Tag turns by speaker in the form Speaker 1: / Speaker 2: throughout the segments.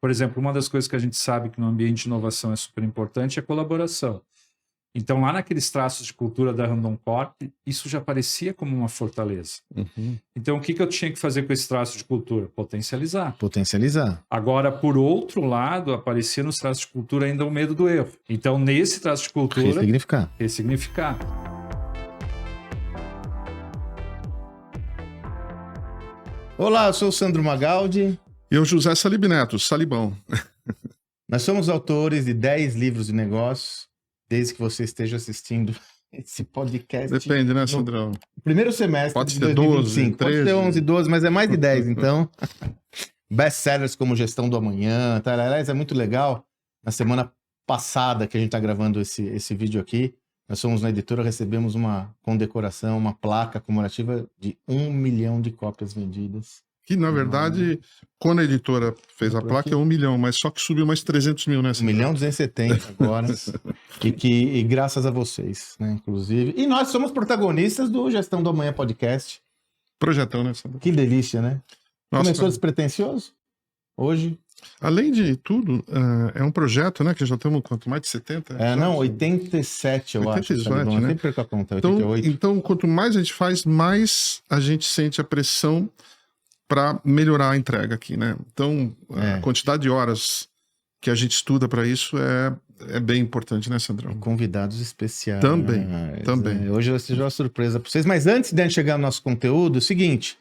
Speaker 1: Por exemplo, uma das coisas que a gente sabe que no ambiente de inovação é super importante é a colaboração. Então, lá naqueles traços de cultura da Randon Corp, isso já parecia como uma fortaleza. Então, o que eu tinha que fazer com esse traço de cultura? Potencializar. Agora, por outro lado, aparecia nos traços de cultura ainda o medo do erro. Então, nesse traço de cultura... Ressignificar.
Speaker 2: Olá, eu sou o Sandro Magaldi.
Speaker 3: E eu, José Salib Neto, Salibão.
Speaker 2: Nós somos autores de 10 livros de negócios, desde que você esteja assistindo esse podcast.
Speaker 3: Depende, né, Sandrão?
Speaker 2: Primeiro semestre
Speaker 3: pode
Speaker 2: de
Speaker 3: ser
Speaker 2: 2025.
Speaker 3: 12, 13.
Speaker 2: Pode ser 11, 12, mas é mais de 10, então. Best-sellers como Gestão do Amanhã. Tá? Aliás, é muito legal. Na semana passada que a gente está gravando esse vídeo aqui, nós fomos na editora, recebemos uma condecoração, uma placa comemorativa de 1 milhão de cópias vendidas.
Speaker 3: Que, na verdade, quando a editora fez a placa, é 1 milhão, mas só que subiu mais 300 mil, né?
Speaker 2: 1.270.000 agora. e graças a vocês, né, inclusive. E nós somos protagonistas do Gestão do Amanhã podcast.
Speaker 3: Projetão, né, Sandro?
Speaker 2: Que delícia, né?
Speaker 3: Nossa,
Speaker 2: Começou
Speaker 3: cara.
Speaker 2: Despretensioso? Hoje?
Speaker 3: Além de tudo, é um projeto, né, que já estamos, quanto, mais de 70?
Speaker 2: Não, 87, eu
Speaker 3: 87,
Speaker 2: acho.
Speaker 3: né?
Speaker 2: Sempre perco a conta, 88.
Speaker 3: Então, quanto mais a gente faz, mais a gente sente a pressão para melhorar a entrega aqui, né? Então, a quantidade de horas que a gente estuda para isso é bem importante, né, Sandrão?
Speaker 2: Convidados especiais.
Speaker 3: Também.
Speaker 2: Hoje vai ser uma surpresa para vocês. Mas antes de a gente chegar no nosso conteúdo, é o seguinte.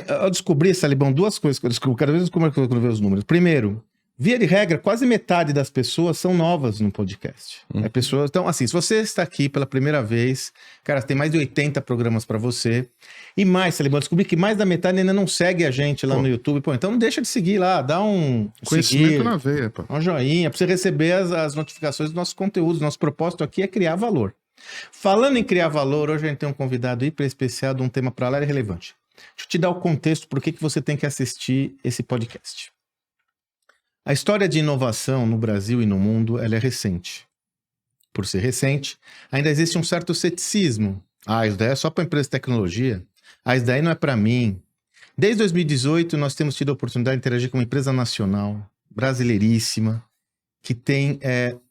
Speaker 2: Eu descobri, Salibão, duas coisas que eu descobri. Cada vez como é que eu ver os números. Primeiro, via de regra, quase metade das pessoas são novas no podcast. Então, assim, se você está aqui pela primeira vez, cara, tem mais de 80 programas para você. E mais, Salibão, descobri que mais da metade ainda não segue a gente lá no YouTube. Pô, então não deixa de seguir lá, dá um
Speaker 3: conhecimento na veia, pô.
Speaker 2: Um joinha, para você receber as notificações dos nossos conteúdos. Nosso propósito aqui é criar valor. Falando em criar valor, hoje a gente tem um convidado hiper especial de um tema para lá e relevante. Deixa eu te dar o contexto por que você tem que assistir esse podcast. A história de inovação no Brasil e no mundo, ela é recente. Por ser recente, ainda existe um certo ceticismo. Isso daí é só para empresa de tecnologia. Isso daí não é para mim. Desde 2018, nós temos tido a oportunidade de interagir com uma empresa nacional, brasileiríssima, que tem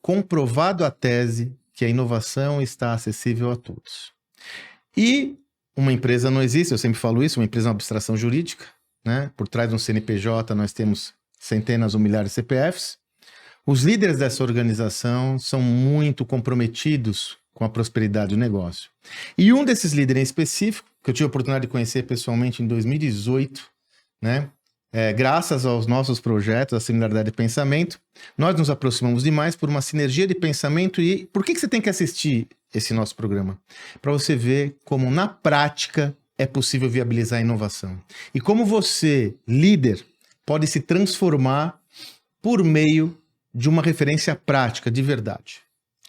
Speaker 2: comprovado a tese que a inovação está acessível a todos. E uma empresa não existe, eu sempre falo isso, uma empresa é uma abstração jurídica, né? Por trás de um CNPJ nós temos centenas ou milhares de CPFs. Os líderes dessa organização são muito comprometidos com a prosperidade do negócio. E um desses líderes em específico, que eu tive a oportunidade de conhecer pessoalmente em 2018, né? Graças aos nossos projetos, a similaridade de pensamento, nós nos aproximamos demais por uma sinergia de pensamento. E por que você tem que assistir esse nosso programa? Para você ver como na prática é possível viabilizar a inovação. E como você, líder, pode se transformar por meio de uma referência prática, de verdade.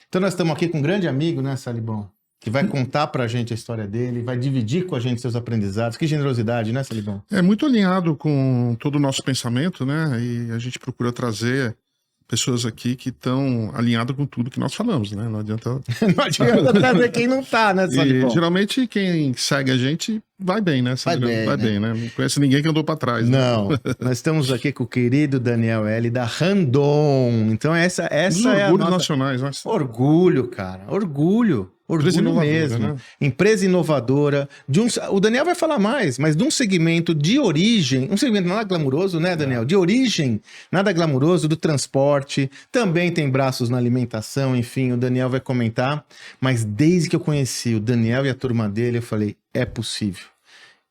Speaker 2: Então nós estamos aqui com um grande amigo, né, Salibão? Que vai contar pra gente a história dele, vai dividir com a gente seus aprendizados. Que generosidade, né, Salibão?
Speaker 3: É muito alinhado com todo o nosso pensamento, né? E a gente procura trazer pessoas aqui que estão alinhadas com tudo que nós falamos, né? Não adianta...
Speaker 2: Não adianta trazer quem não tá, né, Salibão?
Speaker 3: E geralmente quem segue a gente vai bem, né? Vai bem, né? Não conhece ninguém que andou pra trás.
Speaker 2: Não,
Speaker 3: né?
Speaker 2: Nós estamos aqui com o querido Daniel L. da Randon. Então essa é a
Speaker 3: orgulhos
Speaker 2: nossa...
Speaker 3: nacionais, né?
Speaker 2: Orgulho, cara. Orgulho mesmo. Né? Empresa inovadora. O Daniel vai falar mais, mas de um segmento de origem, um segmento nada glamuroso, né, Daniel? De origem, nada glamuroso, do transporte. Também tem braços na alimentação, enfim, o Daniel vai comentar. Mas desde que eu conheci o Daniel e a turma dele, eu falei, é possível.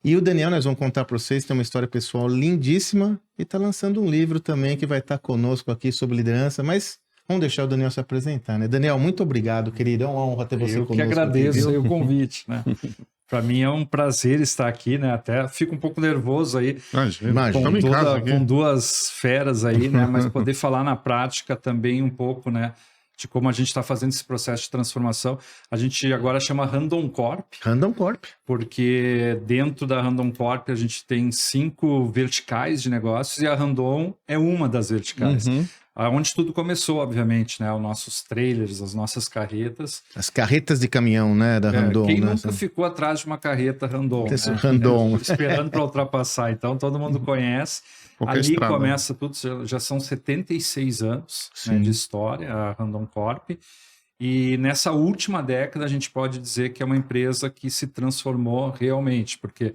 Speaker 2: E o Daniel, nós vamos contar para vocês, tem uma história pessoal lindíssima e está lançando um livro também que vai estar conosco aqui sobre liderança, mas... Vamos deixar o Daniel se apresentar, né? Daniel, muito obrigado, querido. É uma honra ter você conosco.
Speaker 1: Eu que agradeço aí o convite, né? Para mim é um prazer estar aqui, né? Até fico um pouco nervoso aí.
Speaker 3: Imagina.
Speaker 1: Com duas feras aí, né? Mas poder falar na prática também um pouco, né? De como a gente está fazendo esse processo de transformação. A gente agora chama Randon Corp.
Speaker 2: Randon Corp.
Speaker 1: Porque dentro da Randon Corp a gente tem 5 verticais de negócios e a Randon é uma das verticais. Onde tudo começou, obviamente, né? Os nossos trailers, as nossas carretas.
Speaker 2: As carretas de caminhão, né? Da Randon.
Speaker 1: Quem
Speaker 2: né?
Speaker 1: nunca ficou atrás de uma carreta Randon, né?
Speaker 2: Randon.
Speaker 1: Esperando para ultrapassar. Então, todo mundo conhece.
Speaker 3: Qualquer
Speaker 1: Ali
Speaker 3: estrada.
Speaker 1: começa tudo, já são 76 anos, né, de história, a Randon Corp. E nessa última década, a gente pode dizer que é uma empresa que se transformou realmente, porque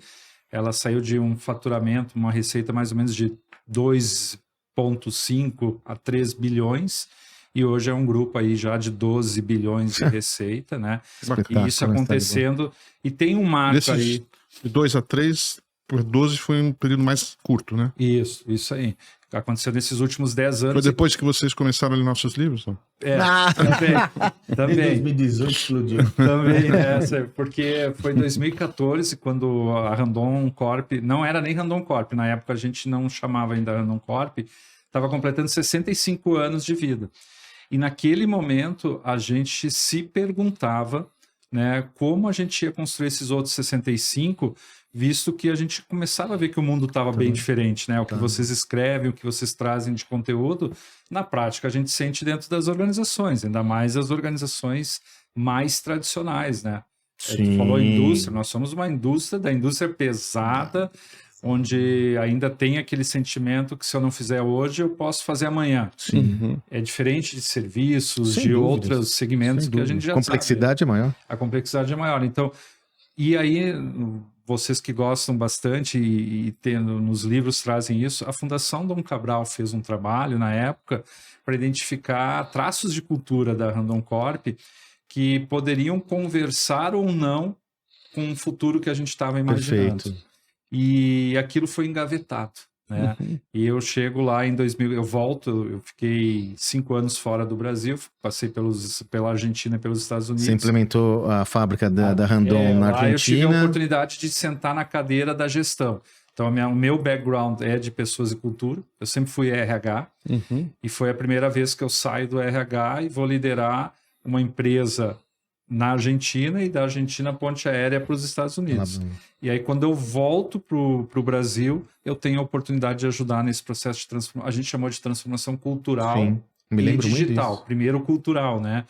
Speaker 1: ela saiu de um faturamento, uma receita mais ou menos de 2,5 a 3 bilhões, e hoje é um grupo aí já de 12 bilhões de receita, né? E isso acontecendo, e tem um marco aí...
Speaker 3: De 2 a 3, por 12 foi um período mais curto, né?
Speaker 1: Isso aí. Aconteceu nesses últimos 10 anos.
Speaker 3: Foi depois que vocês começaram a ler nossos livros? Não?
Speaker 1: Também.
Speaker 2: Em 2018 explodiu.
Speaker 1: Também, porque foi 2014 quando a Randon Corp, não era nem Randon Corp, na época a gente não chamava ainda Randon Corp, estava completando 65 anos de vida. E naquele momento a gente se perguntava, né, como a gente ia construir esses outros 65, visto que a gente começava a ver que o mundo estava bem diferente, né? O que vocês escrevem, o que vocês trazem de conteúdo, na prática a gente sente dentro das organizações, ainda mais as organizações mais tradicionais, né? Tu falou indústria, nós somos uma indústria da indústria pesada, onde ainda tem aquele sentimento que se eu não fizer hoje, eu posso fazer amanhã. É diferente de serviços, de outros segmentos que a gente já sabe.
Speaker 2: A complexidade é maior.
Speaker 1: A complexidade é maior. Então, e aí, vocês que gostam bastante e tendo nos livros trazem isso, a Fundação Dom Cabral fez um trabalho na época para identificar traços de cultura da Randon Corp que poderiam conversar ou não com o futuro que a gente estava imaginando.
Speaker 2: Perfeito.
Speaker 1: E aquilo foi engavetado, né? E eu chego lá em 2000, eu fiquei 5 anos fora do Brasil, passei pela Argentina e pelos Estados Unidos.
Speaker 2: Você implementou a fábrica da Randon na Argentina.
Speaker 1: Lá eu tive a oportunidade de sentar na cadeira da gestão. Então, o meu background é de pessoas e cultura. Eu sempre fui RH. E foi a primeira vez que eu saio do RH e vou liderar uma empresa na Argentina e da Argentina ponte aérea para os Estados Unidos. E aí, quando eu volto para o Brasil, eu tenho a oportunidade de ajudar nesse processo de transformação. A gente chamou de transformação cultural e digital. Primeiro cultural, né?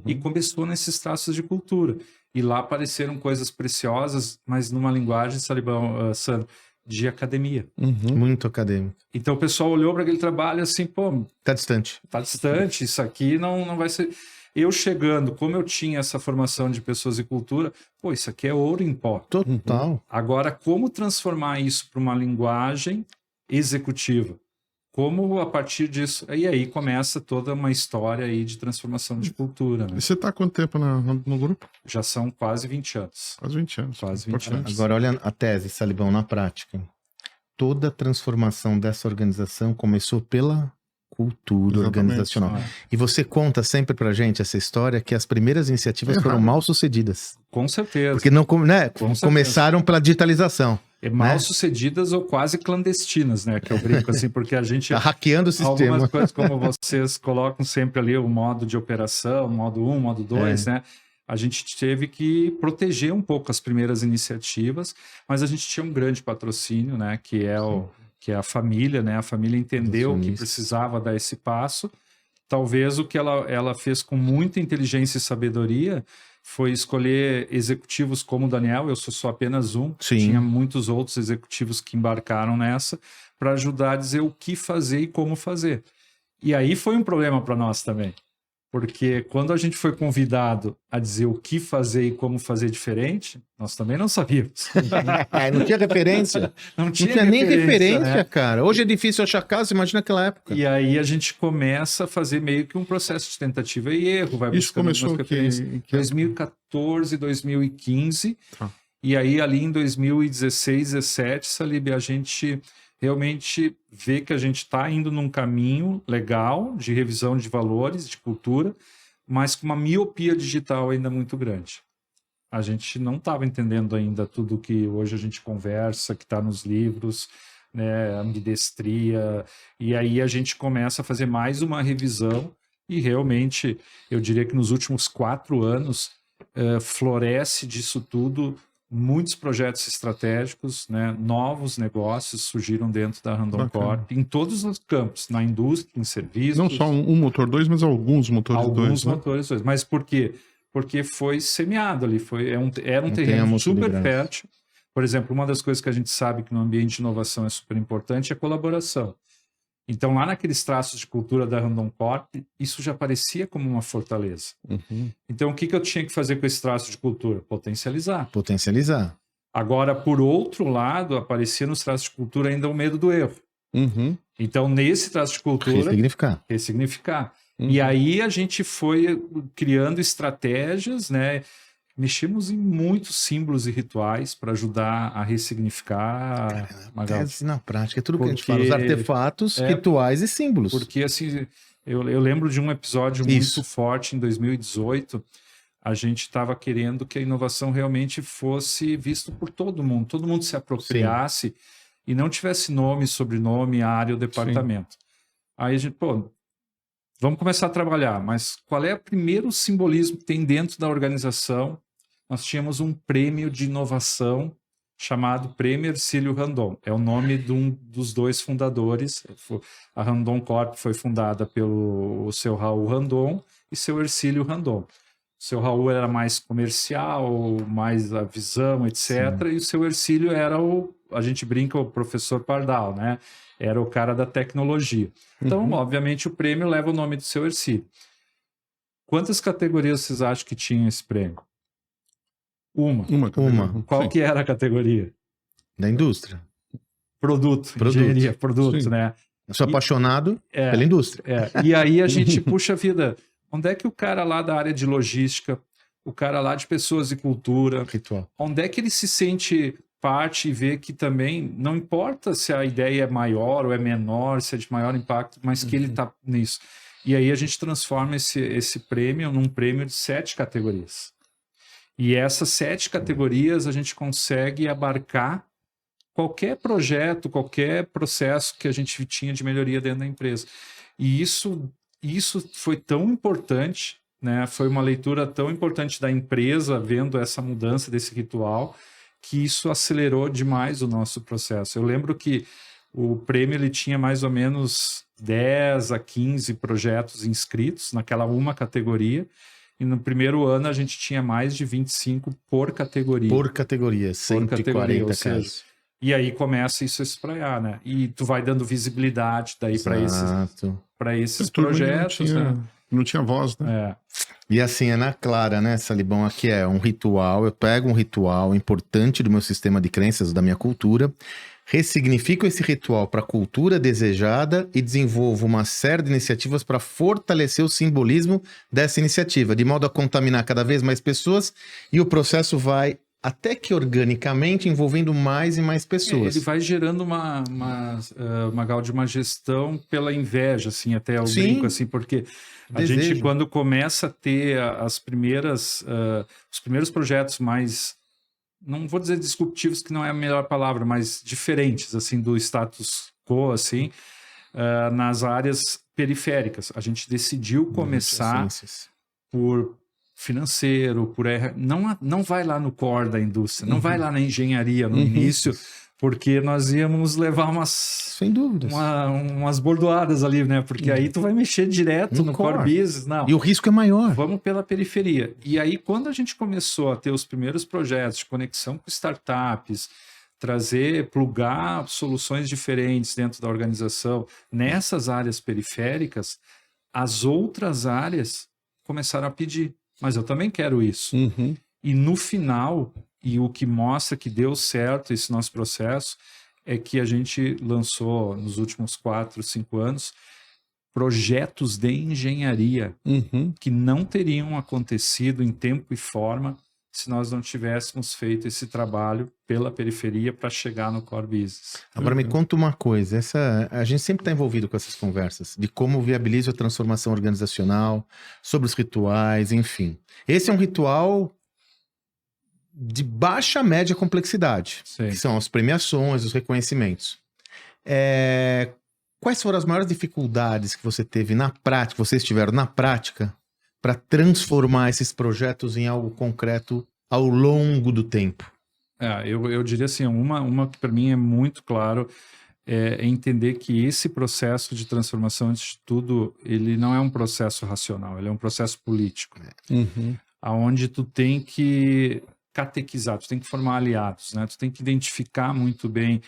Speaker 1: E começou nesses traços de cultura. E lá apareceram coisas preciosas, mas numa linguagem, Salibão, Sandro, de academia.
Speaker 2: Muito acadêmico.
Speaker 1: Então o pessoal olhou para aquele trabalho assim, pô...
Speaker 2: Tá distante.
Speaker 1: Tá distante, isso aqui não vai ser... Eu chegando, como eu tinha essa formação de pessoas e cultura, pô, isso aqui é ouro em pó.
Speaker 2: Total.
Speaker 1: Agora, como transformar isso para uma linguagem executiva? Como, a partir disso... E aí começa toda uma história aí de transformação de cultura. Né?
Speaker 3: E você está há quanto tempo no grupo?
Speaker 1: Já são quase 20 anos.
Speaker 3: Quase 20 anos.
Speaker 1: Quase 20 anos.
Speaker 2: Agora, olha a tese, Salibão, na prática. Toda a transformação dessa organização começou pela cultura organizacional. E você conta sempre pra gente essa história que as primeiras iniciativas foram mal sucedidas.
Speaker 1: Com certeza.
Speaker 2: Porque não, né, começaram pela digitalização.
Speaker 1: Mal sucedidas ou quase clandestinas, né? Que eu brinco assim, porque a gente...
Speaker 2: Tá hackeando o sistema.
Speaker 1: Algumas coisas, como vocês colocam sempre ali, o modo de operação, modo 1, modo 2, né? A gente teve que proteger um pouco as primeiras iniciativas, mas a gente tinha um grande patrocínio, né? Que é a família, né? A família entendeu que precisava dar esse passo. Talvez o que ela fez com muita inteligência e sabedoria foi escolher executivos como o Daniel, eu sou só apenas um, tinha muitos outros executivos que embarcaram nessa, para ajudar a dizer o que fazer e como fazer. E aí foi um problema para nós também, porque quando a gente foi convidado a dizer o que fazer e como fazer diferente, nós também não sabíamos.
Speaker 2: Não tinha referência. Não tinha nem referência, né? Cara. Hoje é difícil achar caso, imagina aquela época.
Speaker 1: E aí a gente começa a fazer meio que um processo de tentativa e erro. Vai
Speaker 3: Isso começou
Speaker 1: em 2014, 2015. E aí ali em 2016, 2017, Salib, a gente realmente vê que a gente está indo num caminho legal de revisão de valores, de cultura, mas com uma miopia digital ainda muito grande. A gente não estava entendendo ainda tudo que hoje a gente conversa, que está nos livros, né, ambidestria, e aí a gente começa a fazer mais uma revisão e realmente, eu diria que nos últimos 4 anos, floresce disso tudo muitos projetos estratégicos, né? Novos negócios surgiram dentro da Randon Corp, em todos os campos, na indústria, em serviços.
Speaker 3: Não só um motor 2, mas alguns motores 2.
Speaker 1: Alguns motores 2. Mas por quê? Porque foi semeado ali, era um terreno super fértil. Por exemplo, uma das coisas que a gente sabe que no ambiente de inovação é super importante é a colaboração. Então, lá naqueles traços de cultura da Randon Corp, isso já parecia como uma fortaleza. Então, o que eu tinha que fazer com esse traço de cultura? Potencializar. Agora, por outro lado, aparecia nos traços de cultura ainda o medo do erro. Então, nesse traço de cultura... Ressignificar. E aí a gente foi criando estratégias, né? Mexemos em muitos símbolos e rituais para ajudar a ressignificar.
Speaker 2: Na prática, é tudo que a gente fala, os artefatos, rituais e símbolos.
Speaker 1: Porque, assim, eu lembro de um episódio muito forte em 2018. A gente estava querendo que a inovação realmente fosse vista por todo mundo se apropriasse e não tivesse nome, sobrenome, área ou departamento. Aí a gente, vamos começar a trabalhar, mas qual é o primeiro simbolismo que tem dentro da organização? Nós tínhamos um prêmio de inovação chamado Prêmio Hercílio Randon. É o nome de um dos dois fundadores. A Randon Corp foi fundada pelo seu Raul Randon e seu Hercílio Randon. O seu Raul era mais comercial, mais a visão, etc. E o seu Hercílio era a gente brinca, o professor Pardal, né? Era o cara da tecnologia. Então, obviamente, o prêmio leva o nome do seu Hercílio. Quantas categorias vocês acham que tinha esse prêmio? Uma. Qual que era a categoria?
Speaker 2: Da indústria.
Speaker 1: Produto. Engenharia, produto, né?
Speaker 2: Eu sou apaixonado pela indústria.
Speaker 1: E aí a gente, puxa vida, onde é que o cara lá da área de logística, o cara lá de pessoas e cultura,
Speaker 2: ritual,
Speaker 1: onde é que ele se sente parte e vê que também, não importa se a ideia é maior ou é menor, se é de maior impacto, mas que ele está nisso. E aí a gente transforma esse prêmio num prêmio de 7 categorias. E essas 7 categorias a gente consegue abarcar qualquer projeto, qualquer processo que a gente tinha de melhoria dentro da empresa. E isso foi tão importante, né? Foi uma leitura tão importante da empresa vendo essa mudança desse ritual, que isso acelerou demais o nosso processo. Eu lembro que o prêmio ele tinha mais ou menos 10 a 15 projetos inscritos naquela uma categoria, e no primeiro ano a gente tinha mais de 25 por categoria.
Speaker 2: Por categoria, 140 casos.
Speaker 1: E aí começa isso a espraiar, né? E tu vai dando visibilidade daí para esses projetos, né?
Speaker 3: Não tinha voz, né?
Speaker 2: E assim, é na clara, né, Salibão? Aqui é um ritual, eu pego um ritual importante do meu sistema de crenças, da minha cultura, ressignifico esse ritual para a cultura desejada e desenvolvo uma série de iniciativas para fortalecer o simbolismo dessa iniciativa, de modo a contaminar cada vez mais pessoas, e o processo vai até que organicamente envolvendo mais e mais pessoas.
Speaker 1: Ele vai gerando uma gestão pela inveja, assim, até eu brinco, assim, porque a gente, quando começa a ter os primeiros projetos mais, não vou dizer disruptivos, que não é a melhor palavra, mas diferentes, assim, do status quo, assim, nas áreas periféricas. A gente decidiu começar por financeiro, não vai lá no core da indústria, não vai lá na engenharia no início, porque nós íamos levar
Speaker 2: sem dúvidas,
Speaker 1: umas bordoadas ali, né? Porque aí tu vai mexer direto no core business, não.
Speaker 2: E o risco é maior.
Speaker 1: Vamos pela periferia. E aí, quando a gente começou a ter os primeiros projetos de conexão com startups, plugar soluções diferentes dentro da organização nessas áreas periféricas, as outras áreas começaram a pedir. Mas eu também quero isso. E no final, e o que mostra que deu certo esse nosso processo, é que a gente lançou nos últimos 4, 5 anos projetos de engenharia que não teriam acontecido em tempo e forma se nós não tivéssemos feito esse trabalho pela periferia para chegar no core business.
Speaker 2: Agora me conta uma coisa, a gente sempre está envolvido com essas conversas, de como viabiliza a transformação organizacional, sobre os rituais, enfim. Esse é um ritual de baixa média complexidade, que são as premiações, os reconhecimentos. Quais foram as maiores dificuldades que você teve na prática, vocês tiveram na prática, para transformar esses projetos em algo concreto ao longo do tempo?
Speaker 1: Eu diria assim, uma que para mim é muito claro é entender que esse processo de transformação, antes de tudo, ele não é um processo racional, ele é um processo político, aonde tu tem que catequizar, tu tem que formar aliados, né? Tu tem que identificar muito bem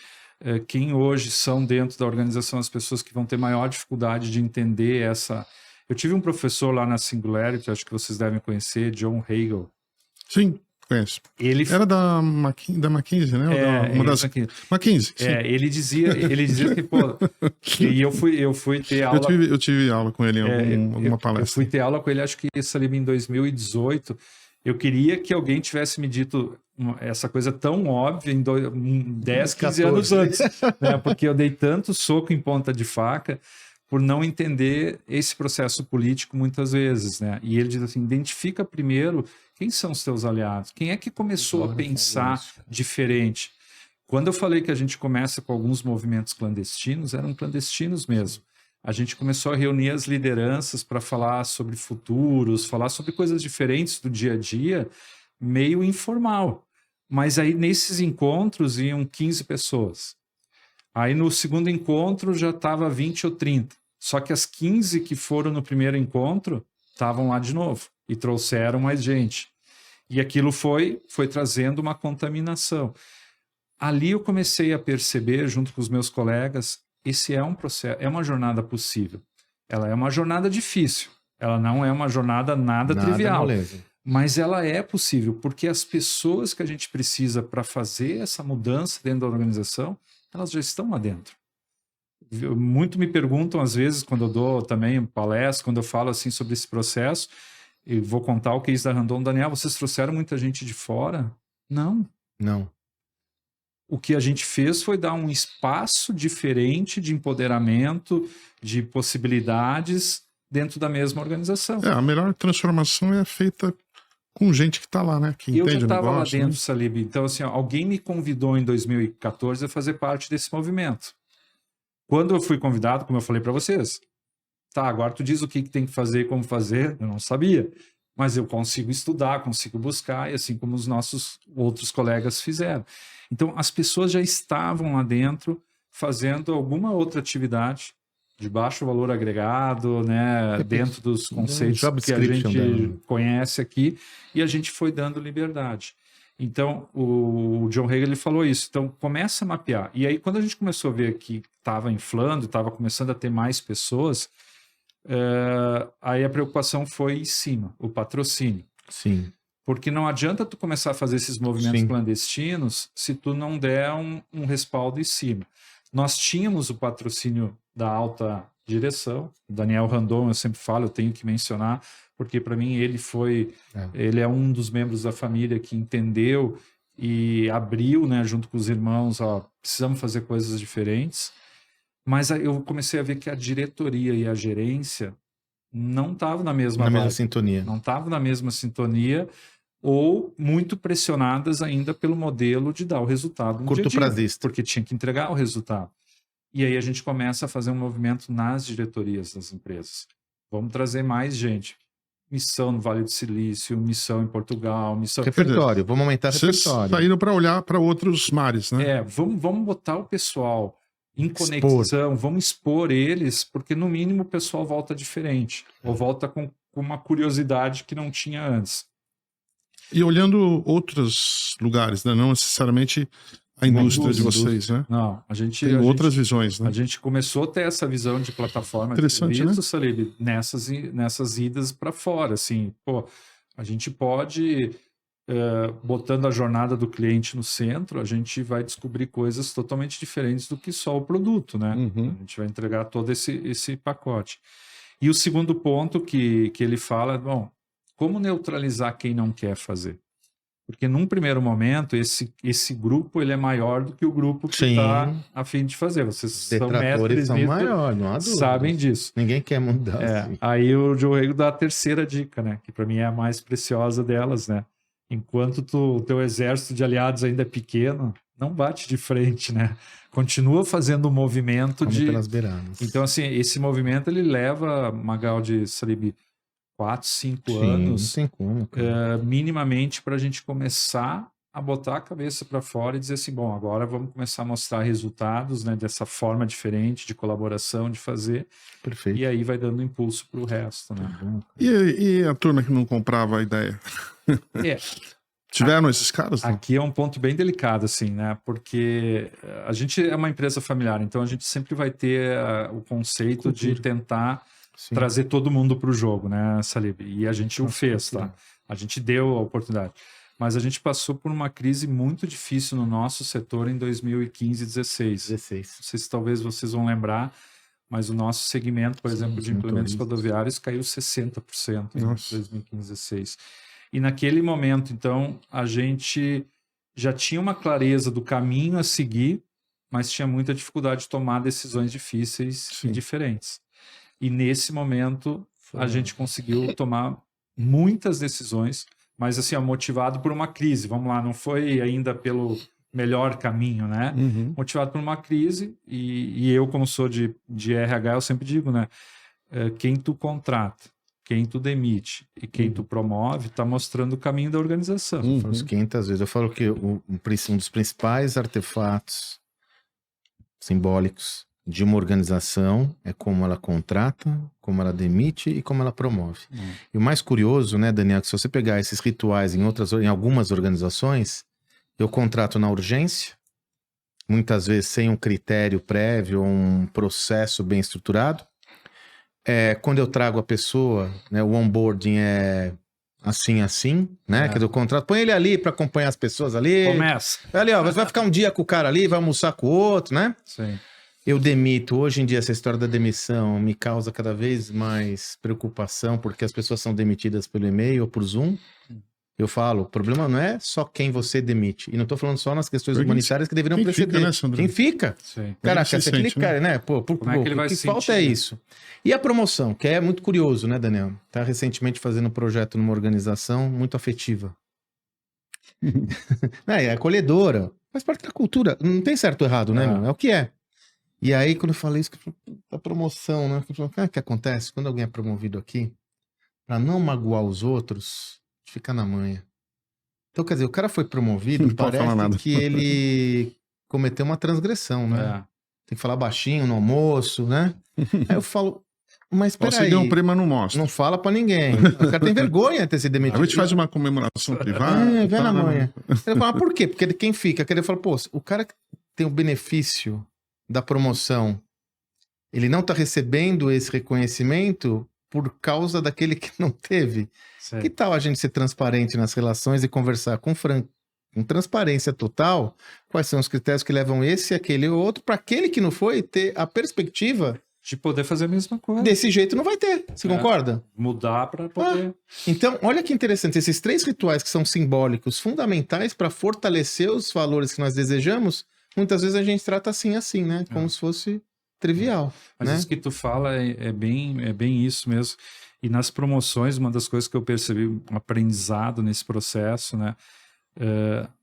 Speaker 1: quem hoje são dentro da organização as pessoas que vão ter maior dificuldade de entender essa... Eu tive um professor lá na Singularity, acho que vocês devem conhecer, John Hagel.
Speaker 3: Sim, conheço.
Speaker 1: Ele...
Speaker 3: Era da McKinsey, né? Uma das... McKinsey, sim.
Speaker 1: Ele dizia que, pô... E eu fui ter aula...
Speaker 3: Eu tive aula com ele em alguma palestra.
Speaker 1: Eu fui ter aula com ele, acho que isso ali em 2018. Eu queria que alguém tivesse me dito essa coisa tão óbvia em 10, 15 anos antes, né? Porque eu dei tanto soco em ponta de faca por não entender esse processo político muitas vezes, né? E ele diz assim, identifica primeiro quem são os teus aliados, quem é que começou a pensar diferente. Quando eu falei que a gente começa com alguns movimentos clandestinos, eram clandestinos mesmo. A gente começou a reunir as lideranças para falar sobre futuros, falar sobre coisas diferentes do dia a dia, meio informal. Mas aí nesses encontros iam 15 pessoas. Aí no segundo encontro já estava 20 ou 30. Só que as 15 que foram no primeiro encontro estavam lá de novo e trouxeram mais gente. E aquilo foi trazendo uma contaminação. Ali eu comecei a perceber, junto com os meus colegas, esse é um processo, é uma jornada possível. Ela é uma jornada difícil. Ela não é uma jornada nada trivial.
Speaker 2: Moleza.
Speaker 1: Mas ela é possível, porque as pessoas que a gente precisa para fazer essa mudança dentro da organização, elas já estão lá dentro. Muito me perguntam, às vezes, quando eu dou também palestra, quando eu falo assim sobre esse processo, e vou contar o case da Randon. Daniel, vocês trouxeram muita gente de fora? Não. O que a gente fez foi dar um espaço diferente de empoderamento, de possibilidades dentro da mesma organização.
Speaker 3: A melhor transformação é feita com gente que está lá, né? Que entende o negócio.
Speaker 1: Eu já estava lá dentro, Salib. Então, assim, alguém me convidou em 2014 a fazer parte desse movimento. Quando eu fui convidado, como eu falei para vocês, tá, agora tu diz o que tem que fazer e como fazer, eu não sabia. Mas eu consigo estudar, consigo buscar, e assim como os nossos outros colegas fizeram. Então, as pessoas já estavam lá dentro fazendo alguma outra atividade de baixo valor agregado, né, dentro dos conceitos que a gente conhece aqui, e a gente foi dando liberdade. Então, o John Hagel ele falou isso. Então, começa a mapear. E aí, quando a gente começou a ver que estava inflando, estava começando a ter mais pessoas, aí a preocupação foi em cima, o patrocínio.
Speaker 2: Sim.
Speaker 1: Porque não adianta tu começar a fazer esses movimentos clandestinos se tu não der um respaldo em cima. Nós tínhamos o patrocínio da alta direção, o Daniel Randon, eu sempre falo, eu tenho que mencionar, porque para mim ele é um dos membros da família que entendeu e abriu, né, junto com os irmãos, precisamos fazer coisas diferentes. Mas aí eu comecei a ver que a diretoria e a gerência não estavam na mesma
Speaker 2: sintonia.
Speaker 1: Não estavam na mesma sintonia ou muito pressionadas ainda pelo modelo de dar o resultado no dia a dia, porque tinha que entregar o resultado. E aí a gente começa a fazer um movimento nas diretorias das empresas. Vamos trazer mais gente. Missão no Vale do Silício, missão em Portugal, missão...
Speaker 2: Repertório, vamos aumentar o repertório.
Speaker 3: Vocês saíram para olhar para outros mares, né?
Speaker 1: Vamos botar o pessoal em conexão, vamos expor eles, porque no mínimo o pessoal volta diferente, ou volta com uma curiosidade que não tinha antes.
Speaker 3: E olhando outros lugares, né? Não necessariamente a indústria de vocês, né?
Speaker 1: Não, a gente...
Speaker 3: Tem outras visões, né?
Speaker 1: A gente começou a ter essa visão de plataforma de serviço, Salib, nessas idas para fora, assim, pô, a gente pode... botando a jornada do cliente no centro, a gente vai descobrir coisas totalmente diferentes do que só o produto, né? A gente vai entregar todo esse pacote. E o segundo ponto que ele fala é, bom, como neutralizar quem não quer fazer? Porque num primeiro momento, esse grupo ele é maior do que o grupo que está a fim de fazer. Vocês são mestres
Speaker 2: são maiores, não há dúvida.
Speaker 1: Sabem disso.
Speaker 2: Ninguém quer mudar. Assim.
Speaker 1: Aí o Joe Hagel dá a terceira dica, né? Que para mim é a mais preciosa delas, né? Enquanto o teu exército de aliados ainda é pequeno, não bate de frente, né? Continua fazendo o movimento
Speaker 2: pelas beiradas.
Speaker 1: Então, assim, esse movimento ele leva, Magal de Salib, 4, 5 anos,
Speaker 2: não tem como,
Speaker 1: minimamente para a gente começar a botar a cabeça para fora e dizer assim, bom, agora vamos começar a mostrar resultados, né, dessa forma diferente de colaboração, de fazer.
Speaker 2: Perfeito.
Speaker 1: E aí vai dando impulso para o resto, né?
Speaker 3: E a turma que não comprava a ideia? Tiveram esses caras? Não?
Speaker 1: Aqui é um ponto bem delicado, assim, né? Porque a gente é uma empresa familiar, então a gente sempre vai ter o conceito de tentar trazer todo mundo para o jogo, né, Salib? E a gente o fez, tá? A gente deu a oportunidade. Mas a gente passou por uma crise muito difícil no nosso setor em 2015 e 2016. Não sei se talvez vocês vão lembrar, mas o nosso segmento, por exemplo, de implementos rodoviários caiu 60% em 2015 e 2016. E naquele momento, então, a gente já tinha uma clareza do caminho a seguir, mas tinha muita dificuldade de tomar decisões difíceis e diferentes. E nesse momento, a gente conseguiu tomar muitas decisões, mas assim, motivado por uma crise. Vamos lá, não foi ainda pelo melhor caminho, né? Motivado por uma crise, e eu, como sou de RH, eu sempre digo, né? Quem tu contrata, quem tu demite e quem tu promove está mostrando o caminho da organização.
Speaker 2: Eu falo isso 500 vezes. Eu falo que um dos principais artefatos simbólicos de uma organização é como ela contrata, como ela demite e como ela promove. E o mais curioso, né, Daniel, que se você pegar esses rituais em algumas organizações, eu contrato na urgência, muitas vezes sem um critério prévio, um processo bem estruturado. Quando eu trago a pessoa, né, o onboarding é assim, né? Que eu contrato, põe ele ali para acompanhar as pessoas ali.
Speaker 1: Começa.
Speaker 2: Ali, ó, vai ficar um dia com o cara ali, vai almoçar com o outro, né?
Speaker 1: Sim.
Speaker 2: Eu demito. Hoje em dia, essa história da demissão me causa cada vez mais preocupação, porque as pessoas são demitidas pelo e-mail ou por Zoom. Eu falo, o problema não é só quem você demite. E não tô falando só nas questões humanitárias que deveriam preceder.
Speaker 3: Fica, né, Sandro?
Speaker 2: Quem fica?
Speaker 1: Sim.
Speaker 2: Caraca, se aquele cara, né? Pô,
Speaker 1: Como é que ele vai
Speaker 2: que
Speaker 1: se
Speaker 2: falta
Speaker 1: sentir,
Speaker 2: é
Speaker 1: né?
Speaker 2: isso. E a promoção, que é muito curioso, né, Daniel? Tá recentemente fazendo um projeto numa organização muito afetiva. É acolhedora. Faz parte da cultura. Não tem certo ou errado, né, meu? É o que é. E aí, quando eu falei isso, a promoção, né? O que acontece? Quando alguém é promovido aqui, pra não magoar os outros, fica na manha. Então, quer dizer, o cara foi promovido,
Speaker 3: Não pode falar
Speaker 2: parece
Speaker 3: nada.
Speaker 2: que ele cometeu uma transgressão, né? Tem que falar baixinho no almoço, né? Aí eu falo, mas peraí.
Speaker 3: Você deu um prêmio, mas não mostra.
Speaker 2: Não fala pra ninguém. O cara tem vergonha de ter sido demitido.
Speaker 3: A gente faz uma comemoração privada.
Speaker 2: Vai na manhã. Ele fala, por quê? Porque quem fica, ele fala, pô, o cara que tem o benefício da promoção, ele não tá recebendo esse reconhecimento por causa daquele que não teve.
Speaker 1: Sim.
Speaker 2: Que tal a gente ser transparente nas relações e conversar com transparência total quais são os critérios que levam esse, aquele ou outro, para aquele que não foi ter a perspectiva
Speaker 1: de poder fazer a mesma coisa.
Speaker 2: Desse jeito não vai ter. Você concorda?
Speaker 1: Mudar para poder.
Speaker 2: Então, olha que interessante. Esses 3 rituais que são simbólicos, fundamentais para fortalecer os valores que nós desejamos, muitas vezes a gente trata assim, né? Como se fosse trivial.
Speaker 1: Mas
Speaker 2: né?
Speaker 1: isso que tu fala é bem isso mesmo. E nas promoções, uma das coisas que eu percebi, um aprendizado nesse processo, né?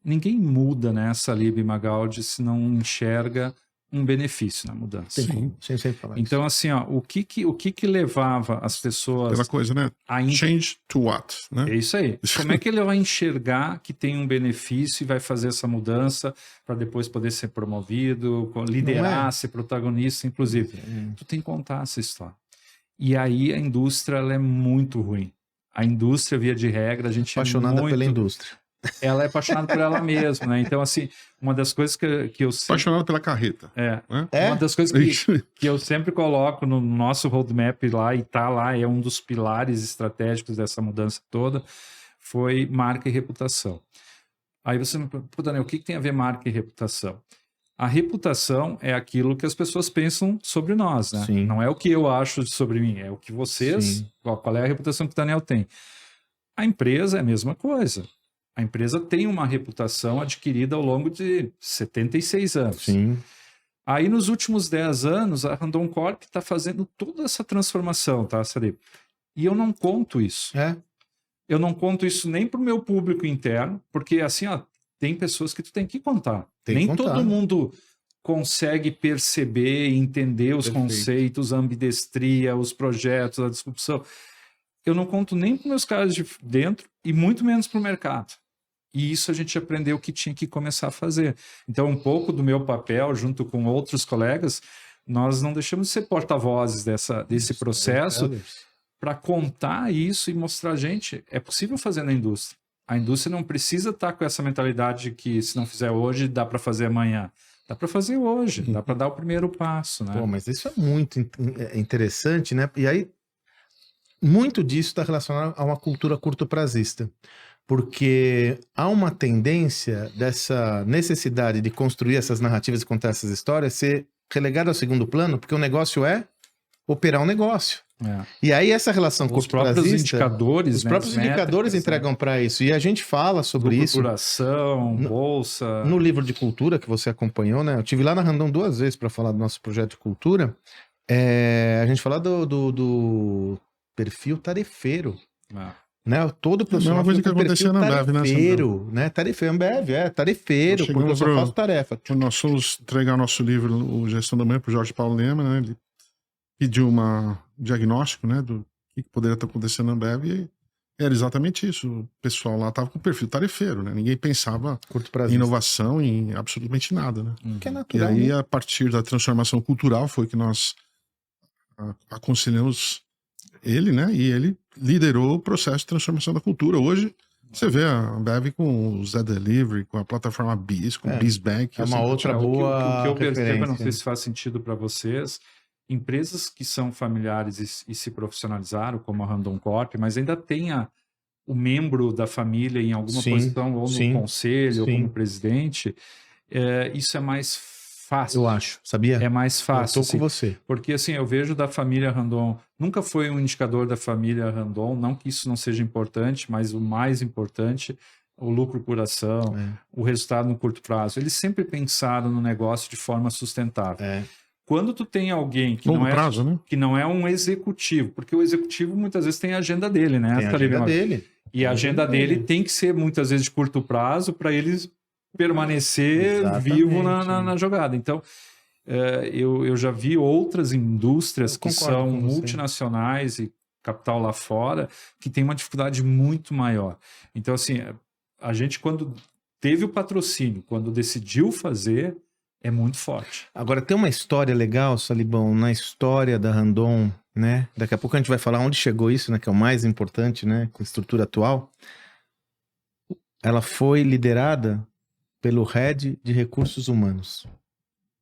Speaker 1: Ninguém muda nessa Salib Magaldi se não enxerga um benefício na mudança.
Speaker 2: Sim, sem falar
Speaker 1: então, assim, ó, o que levava as pessoas...
Speaker 3: Aquela coisa, né? Change to what? Né?
Speaker 1: É isso aí. Como é que ele vai enxergar que tem um benefício e vai fazer essa mudança para depois poder ser promovido, liderar, ser protagonista, inclusive? Tu tem que contar essa história. E aí a indústria ela é muito ruim. A indústria, via de regra, a gente
Speaker 2: apaixonada pela indústria.
Speaker 1: Ela é apaixonada por ela mesma, né? Então, assim, uma das coisas que eu sempre...
Speaker 3: Apaixonada pela carreta.
Speaker 1: Uma das coisas que eu sempre coloco no nosso roadmap lá, e tá lá, é um dos pilares estratégicos dessa mudança toda, foi marca e reputação. Aí você me pergunta, Daniel, o que tem a ver marca e reputação? A reputação é aquilo que as pessoas pensam sobre nós, né?
Speaker 2: Sim.
Speaker 1: Não é o que eu acho sobre mim, é o que vocês... Qual é a reputação que o Daniel tem? A empresa é a mesma coisa. A empresa tem uma reputação adquirida ao longo de 76 anos.
Speaker 2: Sim.
Speaker 1: Aí, nos últimos 10 anos, a Randon Corp está fazendo toda essa transformação, tá, Salib? E eu não conto isso. Eu não conto isso nem para o meu público interno, porque, assim, ó, tem pessoas que tu tem que contar. Nem todo mundo consegue perceber e entender os conceitos, a ambidestria, os projetos, a disrupção. Eu não conto nem para meus caras de dentro e muito menos para o mercado. E isso a gente aprendeu que tinha que começar a fazer. Então, um pouco do meu papel, junto com outros colegas, nós não deixamos de ser porta-vozes desse processo para contar isso e mostrar, gente, é possível fazer na indústria. A indústria não precisa estar com essa mentalidade de que se não fizer hoje, dá para fazer amanhã. Dá para fazer hoje, dá para dar o primeiro passo, né?
Speaker 2: Pô, mas isso é muito interessante, né? E aí, muito disso está relacionado a uma cultura curto-prazista. Porque há uma tendência dessa necessidade de construir essas narrativas e contar essas histórias ser relegada ao segundo plano, porque o negócio é operar um negócio.
Speaker 1: É.
Speaker 2: E aí essa relação curto-prazista...
Speaker 1: Os
Speaker 2: próprios indicadores entregam para isso. E a gente fala sobre isso...
Speaker 1: bolsa...
Speaker 2: No livro de cultura que você acompanhou, né? Eu estive lá na Randon 2 vezes para falar do nosso projeto de cultura. A gente fala do perfil tarefeiro. Né? Todo profissional
Speaker 3: coisa que aconteceu na Ambev,
Speaker 2: né? Tarefeiro, Ambev, tarefeiro, porque eu só faço tarefa.
Speaker 3: Quando nós fomos entregar nosso livro, o Gestão da Manhã, para o Jorge Paulo Lema, né? Ele pediu um diagnóstico, né, do que poderia estar acontecendo na Ambev, e era exatamente isso. O pessoal lá estava com o perfil tarefeiro, né? Ninguém pensava em inovação, em absolutamente nada, né?
Speaker 2: Que é natural.
Speaker 3: E aí, a partir da transformação cultural, foi que nós aconselhamos ele, né? E ele liderou o processo de transformação da cultura. Hoje, você vê a Ambev com o Zé Delivery, com a plataforma BIS, com o BISBank.
Speaker 2: É uma outra boa
Speaker 1: o que eu percebo, não sei
Speaker 2: referência.
Speaker 1: se faz sentido para vocês, empresas que são familiares e se profissionalizaram, como a Randon Corp, mas ainda tem o membro da família em alguma posição, ou no conselho, ou como presidente, isso é mais fácil.
Speaker 2: Eu acho, sabia?
Speaker 1: É mais fácil.
Speaker 2: Eu tô com você.
Speaker 1: Porque assim, eu vejo da família Randon, nunca foi um indicador da família Randon, não que isso não seja importante, mas o mais importante, o lucro por ação, o resultado no curto prazo. Eles sempre pensaram no negócio de forma sustentável. Quando tu tem alguém que que não é um executivo, porque o executivo muitas vezes tem a agenda dele, né?
Speaker 2: Tem a agenda dele.
Speaker 1: E a agenda dele tem que ser muitas vezes de curto prazo para eles permanecer vivo na jogada. Então, eu já vi outras indústrias que são multinacionais e capital lá fora que tem uma dificuldade muito maior. Então, assim, a gente quando teve o patrocínio, quando decidiu fazer, é muito forte.
Speaker 2: Agora, tem uma história legal, Salibão, na história da Randon, né? Daqui a pouco a gente vai falar onde chegou isso, né? Que é o mais importante, né? Com a estrutura atual. Ela foi liderada pelo Head de Recursos Humanos.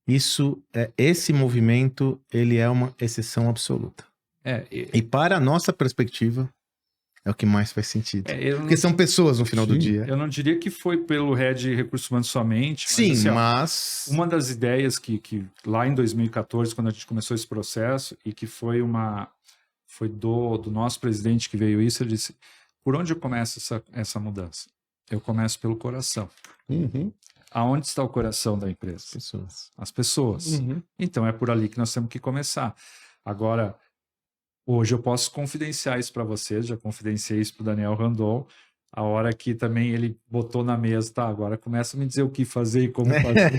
Speaker 2: Esse movimento, ele é uma exceção absoluta. E para a nossa perspectiva, é o que mais faz sentido. Porque são pessoas no final do dia.
Speaker 1: Eu não diria que foi pelo Head de Recursos Humanos somente. Mas,
Speaker 2: sim,
Speaker 1: assim,
Speaker 2: mas...
Speaker 1: Uma das ideias que lá em 2014, quando a gente começou esse processo, e que foi do nosso presidente que veio isso, ele disse, por onde eu começo essa mudança? Eu começo pelo coração. Aonde está o coração da empresa? As pessoas. Então é por ali que nós temos que começar. Agora, hoje eu posso confidenciar isso para vocês, já confidenciei isso para o Daniel Randon, a hora que também ele botou na mesa, tá, agora começa a me dizer o que fazer e como fazer.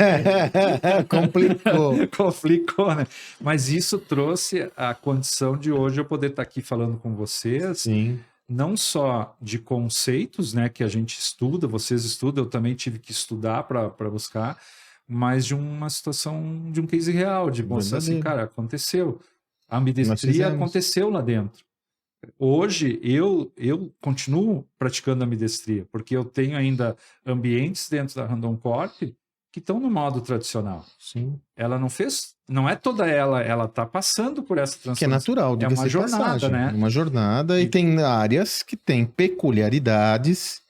Speaker 1: Complicou, né? Mas isso trouxe a condição de hoje eu poder estar aqui falando com vocês, não só de conceitos, né, que a gente estuda, vocês estudam, eu também tive que estudar para buscar, mas de uma situação, de um case real, de mostrar assim, cara, aconteceu. A ambidestria aconteceu lá dentro. Hoje, eu continuo praticando ambidestria, porque eu tenho ainda ambientes dentro da Randon Corp que estão no modo tradicional. Ela não é toda ela está passando por essa transformação.
Speaker 2: Que é natural,
Speaker 1: é uma jornada, né?
Speaker 2: Uma jornada, e tem áreas que têm peculiaridades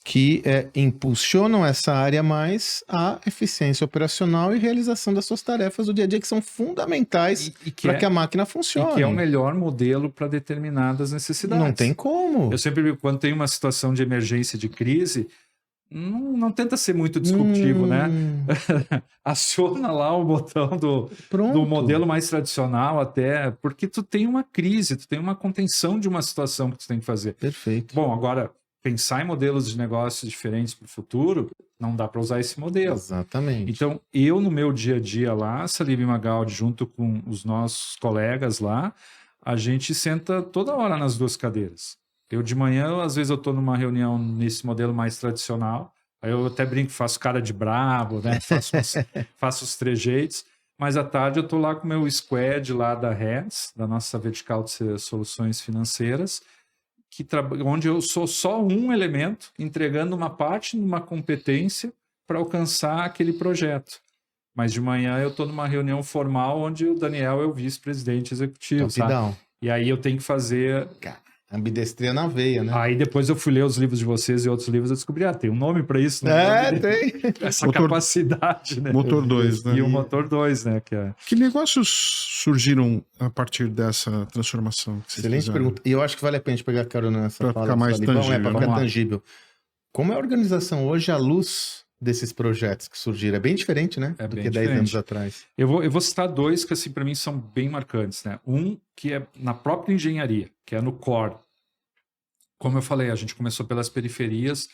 Speaker 2: que impulsionam essa área mais a eficiência operacional e realização das suas tarefas do dia a dia, que são fundamentais para que a máquina funcione.
Speaker 1: E que é o melhor modelo para determinadas necessidades.
Speaker 2: Não tem como.
Speaker 1: Eu sempre digo, quando tem uma situação de emergência, de crise, não tenta ser muito disruptivo, né? Aciona lá o botão do modelo mais tradicional até, porque tu tem uma crise, tu tem uma contenção de uma situação que tu tem que fazer.
Speaker 2: Perfeito.
Speaker 1: Bom, agora, pensar em modelos de negócios diferentes para o futuro, não dá para usar esse modelo.
Speaker 2: Exatamente.
Speaker 1: Então, eu no meu dia a dia lá, Salib Magaldi, junto com os nossos colegas lá, a gente senta toda hora nas duas cadeiras. Eu de manhã, às vezes eu estou numa reunião nesse modelo mais tradicional, aí eu até brinco, faço cara de brabo, né? Faço os trejeitos, mas à tarde eu estou lá com o meu squad lá da Hands, da nossa vertical de soluções financeiras, onde eu sou só um elemento, entregando uma parte numa competência para alcançar aquele projeto. Mas de manhã eu estou numa reunião formal onde o Daniel é o vice-presidente executivo, sabe? E aí eu tenho que fazer...
Speaker 2: Ambidestria na veia, né?
Speaker 1: Aí depois eu fui ler os livros de vocês e outros livros, eu descobri, tem um nome para isso, né?
Speaker 2: Tem.
Speaker 1: Essa capacidade, né?
Speaker 3: Motor 2, né?
Speaker 1: E o motor 2, né?
Speaker 3: Que negócios surgiram a partir dessa transformação?
Speaker 2: Excelente pergunta. E eu acho que vale a pena a gente pegar carona nessa
Speaker 3: fala. Para ficar mais tangível.
Speaker 2: Para ficar tangível. Como é a organização hoje à luz desses projetos que surgiram? É bem diferente, né? Do que 10 anos atrás.
Speaker 1: Eu vou citar dois que, assim, para mim são bem marcantes, né? Um que é na própria engenharia, que é no core. Como eu falei, a gente começou pelas periferias,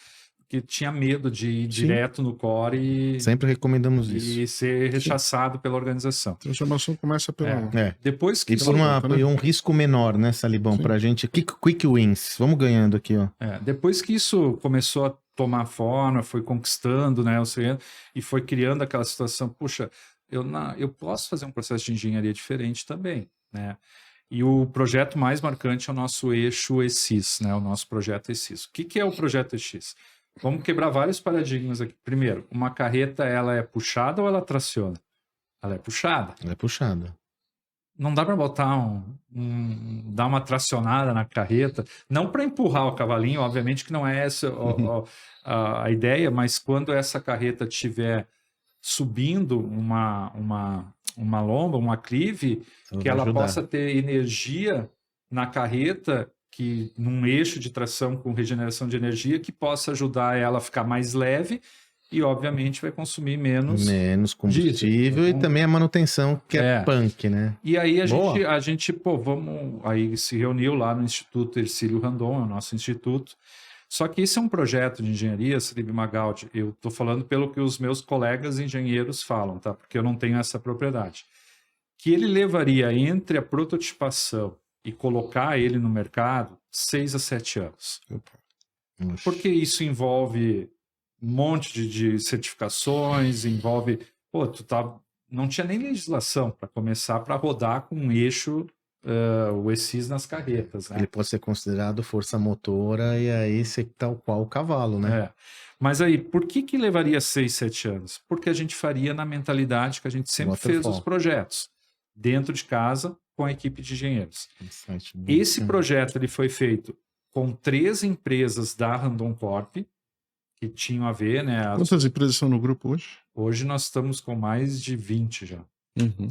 Speaker 1: que tinha medo de ir direto no core e...
Speaker 2: Sempre recomendamos isso.
Speaker 1: E ser rechaçado pela organização.
Speaker 3: A transformação começa pela...
Speaker 1: Depois que...
Speaker 2: E um risco menor, né, Salibão? Pra gente... Quick wins. Vamos ganhando aqui, ó.
Speaker 1: Depois que isso começou a tomar forma, foi conquistando, né, e foi criando aquela situação, puxa, eu posso fazer um processo de engenharia diferente também, né? E o projeto mais marcante é o nosso eixo ESIS, né? O nosso projeto ESIS. O que é o projeto ESIS? Vamos quebrar vários paradigmas aqui. Primeiro, uma carreta, ela é puxada ou ela traciona? Ela é puxada.
Speaker 2: Ela é puxada.
Speaker 1: Não dá para botar dar uma tracionada na carreta, não para empurrar o cavalinho, obviamente que não é essa a ideia, mas quando essa carreta estiver subindo uma lomba, um aclive, que ela possa ter energia na carreta, que num eixo de tração com regeneração de energia, que possa ajudar ela a ficar mais leve e, obviamente, vai consumir menos
Speaker 2: combustível e também a manutenção, que é punk, né?
Speaker 1: E aí a gente aí se reuniu lá no Instituto Hercílio Randon, é o nosso instituto. Só que esse é um projeto de engenharia, Salib Magaldi, eu estou falando pelo que os meus colegas engenheiros falam, tá? Porque eu não tenho essa propriedade. Que ele levaria entre a prototipação e colocar ele no mercado 6 a 7 anos. Porque isso envolve um monte de certificações, envolve... não tinha nem legislação para começar para rodar com um eixo... o ESIS nas carretas, né?
Speaker 2: Ele pode ser considerado força motora e aí ser tal qual o cavalo, né?
Speaker 1: Mas aí, por que levaria 6, 7 anos? Porque a gente faria na mentalidade que a gente sempre fez os projetos, dentro de casa, com a equipe de engenheiros. Esse projeto ele foi feito com 3 empresas da Randon Corp, que tinham a ver, né?
Speaker 3: Quantas empresas são no grupo hoje?
Speaker 1: Hoje nós estamos com mais de 20 já.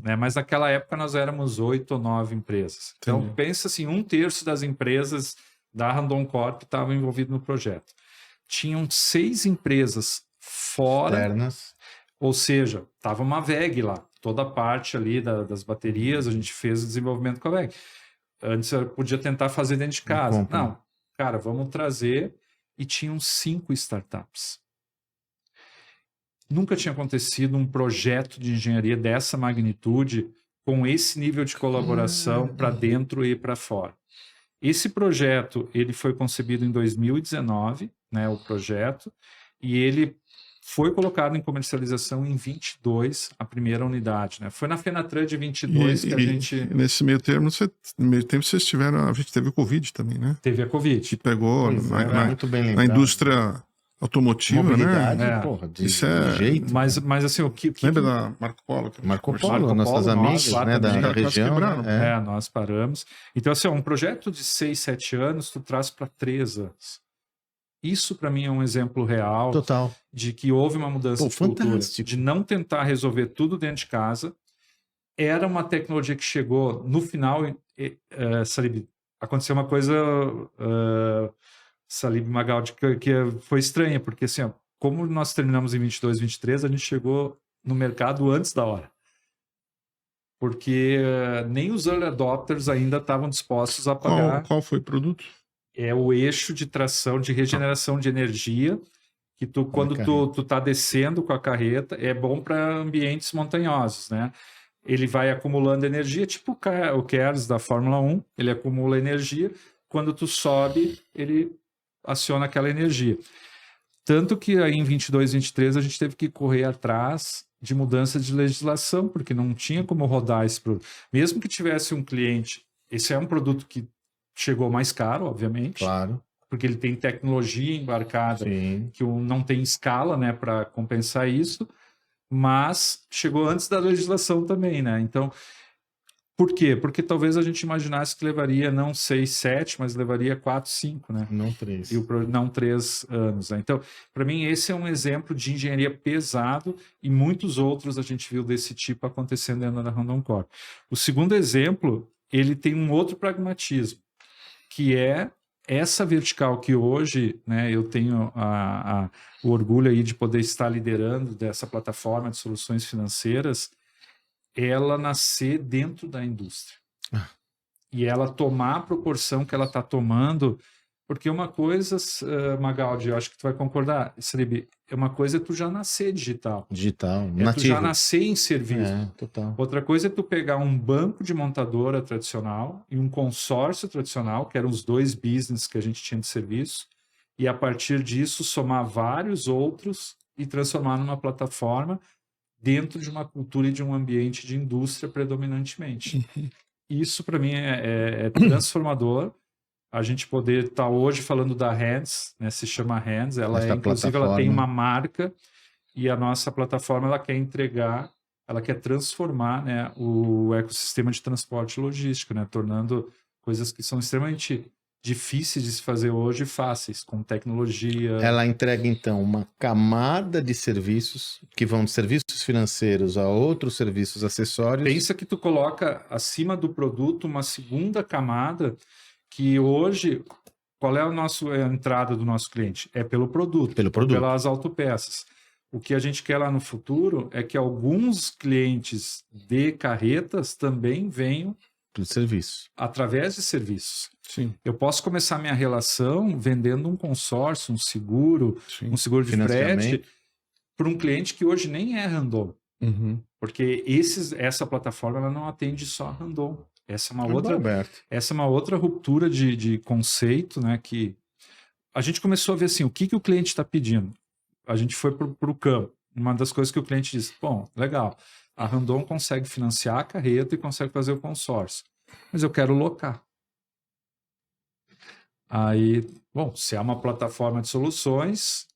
Speaker 1: Né? Mas naquela época nós éramos 8 ou 9 empresas. Então, pensa assim, 1/3 das empresas da Randon Corp estavam envolvidas no projeto. Tinham 6 empresas fora, externas. Ou seja, estava uma VEG lá. Toda a parte ali das baterias, a gente fez o desenvolvimento com a VEG. Antes eu podia tentar fazer dentro de casa. Não, cara, vamos trazer. E tinham 5 startups. Nunca tinha acontecido um projeto de engenharia dessa magnitude com esse nível de colaboração para dentro e para fora. Esse projeto ele foi concebido em 2019, né, o projeto, e ele foi colocado em comercialização em 22, a primeira unidade. Né? Foi na Fenatran de 22 que a gente...
Speaker 3: Nesse meio tempo vocês tiveram... A gente teve o Covid também, né?
Speaker 1: Teve a Covid.
Speaker 3: Que pegou na indústria... automotiva,
Speaker 2: mobilidade,
Speaker 3: né?
Speaker 2: Porra,
Speaker 3: isso é
Speaker 2: jeito.
Speaker 1: Mas assim, o que...
Speaker 3: Lembra da Marco Polo?
Speaker 2: Marco Polo, nossas amigas, né, da região.
Speaker 1: Nós paramos. Então, assim, um projeto de 6, 7 anos, tu traz para 3 anos. Isso, para mim, é um exemplo real de que houve uma mudança de cultura, de não tentar resolver tudo dentro de casa. Era uma tecnologia que chegou no final, Salib, aconteceu uma coisa... Salib Magaldi, que foi estranha, porque assim, como nós terminamos em 22, 23, a gente chegou no mercado antes da hora. Porque nem os early adopters ainda estavam dispostos a pagar.
Speaker 3: Qual foi o produto?
Speaker 1: É o eixo de tração de regeneração de energia, que quando tu tá descendo com a carreta, é bom para ambientes montanhosos, né? Ele vai acumulando energia, tipo o KERS da Fórmula 1, ele acumula energia. quando tu sobe, ele aciona aquela energia. Tanto que aí em 22, 23 a gente teve que correr atrás de mudança de legislação, porque não tinha como rodar esse produto. Mesmo que tivesse um cliente, esse é um produto que chegou mais caro, obviamente,
Speaker 2: Claro.
Speaker 1: porque ele tem tecnologia embarcada que não tem escala, né, para compensar isso, mas chegou antes da legislação também, né? Então, por quê? Porque talvez a gente imaginasse que levaria não 6, 7, mas levaria 4, 5, né?
Speaker 2: Não 3.
Speaker 1: Não 3 anos. Né? Então, para mim, esse é um exemplo de engenharia pesado e muitos outros a gente viu desse tipo acontecendo dentro da Randon Corp. O segundo exemplo, ele tem um outro pragmatismo, que é essa vertical que hoje, né, eu tenho o orgulho aí de poder estar liderando dessa plataforma de soluções financeiras, ela nascer dentro da indústria. E ela tomar a proporção que ela está tomando, porque uma coisa, Magaldi, eu acho que tu vai concordar, Sribi, uma coisa é tu já nascer digital.
Speaker 2: Nativo.
Speaker 1: Tu já nascer em serviço.
Speaker 2: Total.
Speaker 1: Outra coisa é tu pegar um banco de montadora tradicional e um consórcio tradicional, que eram os 2 business que a gente tinha de serviço, e a partir disso somar vários outros e transformar numa plataforma dentro de uma cultura e de um ambiente de indústria predominantemente. Isso, para mim, é transformador. A gente poder estar hoje falando da Hands, né, se chama Hands, inclusive ela tem uma marca e a nossa plataforma ela quer entregar, ela quer transformar, né, o ecossistema de transporte e logística, né, tornando coisas que são extremamente difíceis de se fazer hoje fáceis, com tecnologia.
Speaker 2: Ela entrega, então, uma camada de serviços, que vão de serviços financeiros a outros serviços acessórios.
Speaker 1: Pensa que tu coloca acima do produto uma segunda camada, que hoje, qual é a entrada do nosso cliente? É pelo produto. Pelas autopeças. O que a gente quer lá no futuro é que alguns clientes de carretas também venham através de serviços.
Speaker 3: Sim.
Speaker 1: Eu posso começar minha relação vendendo um consórcio, um seguro de frete para um cliente que hoje nem é Randon. Porque essa plataforma ela não atende só Randon. Essa é uma outra ruptura de conceito, né? Que a gente começou a ver assim, o que o cliente está pedindo. A gente foi para o campo. Uma das coisas que o cliente disse, bom, legal, a Randon consegue financiar a carreta e consegue fazer o consórcio, mas eu quero locar. Aí, bom, se é uma plataforma de soluções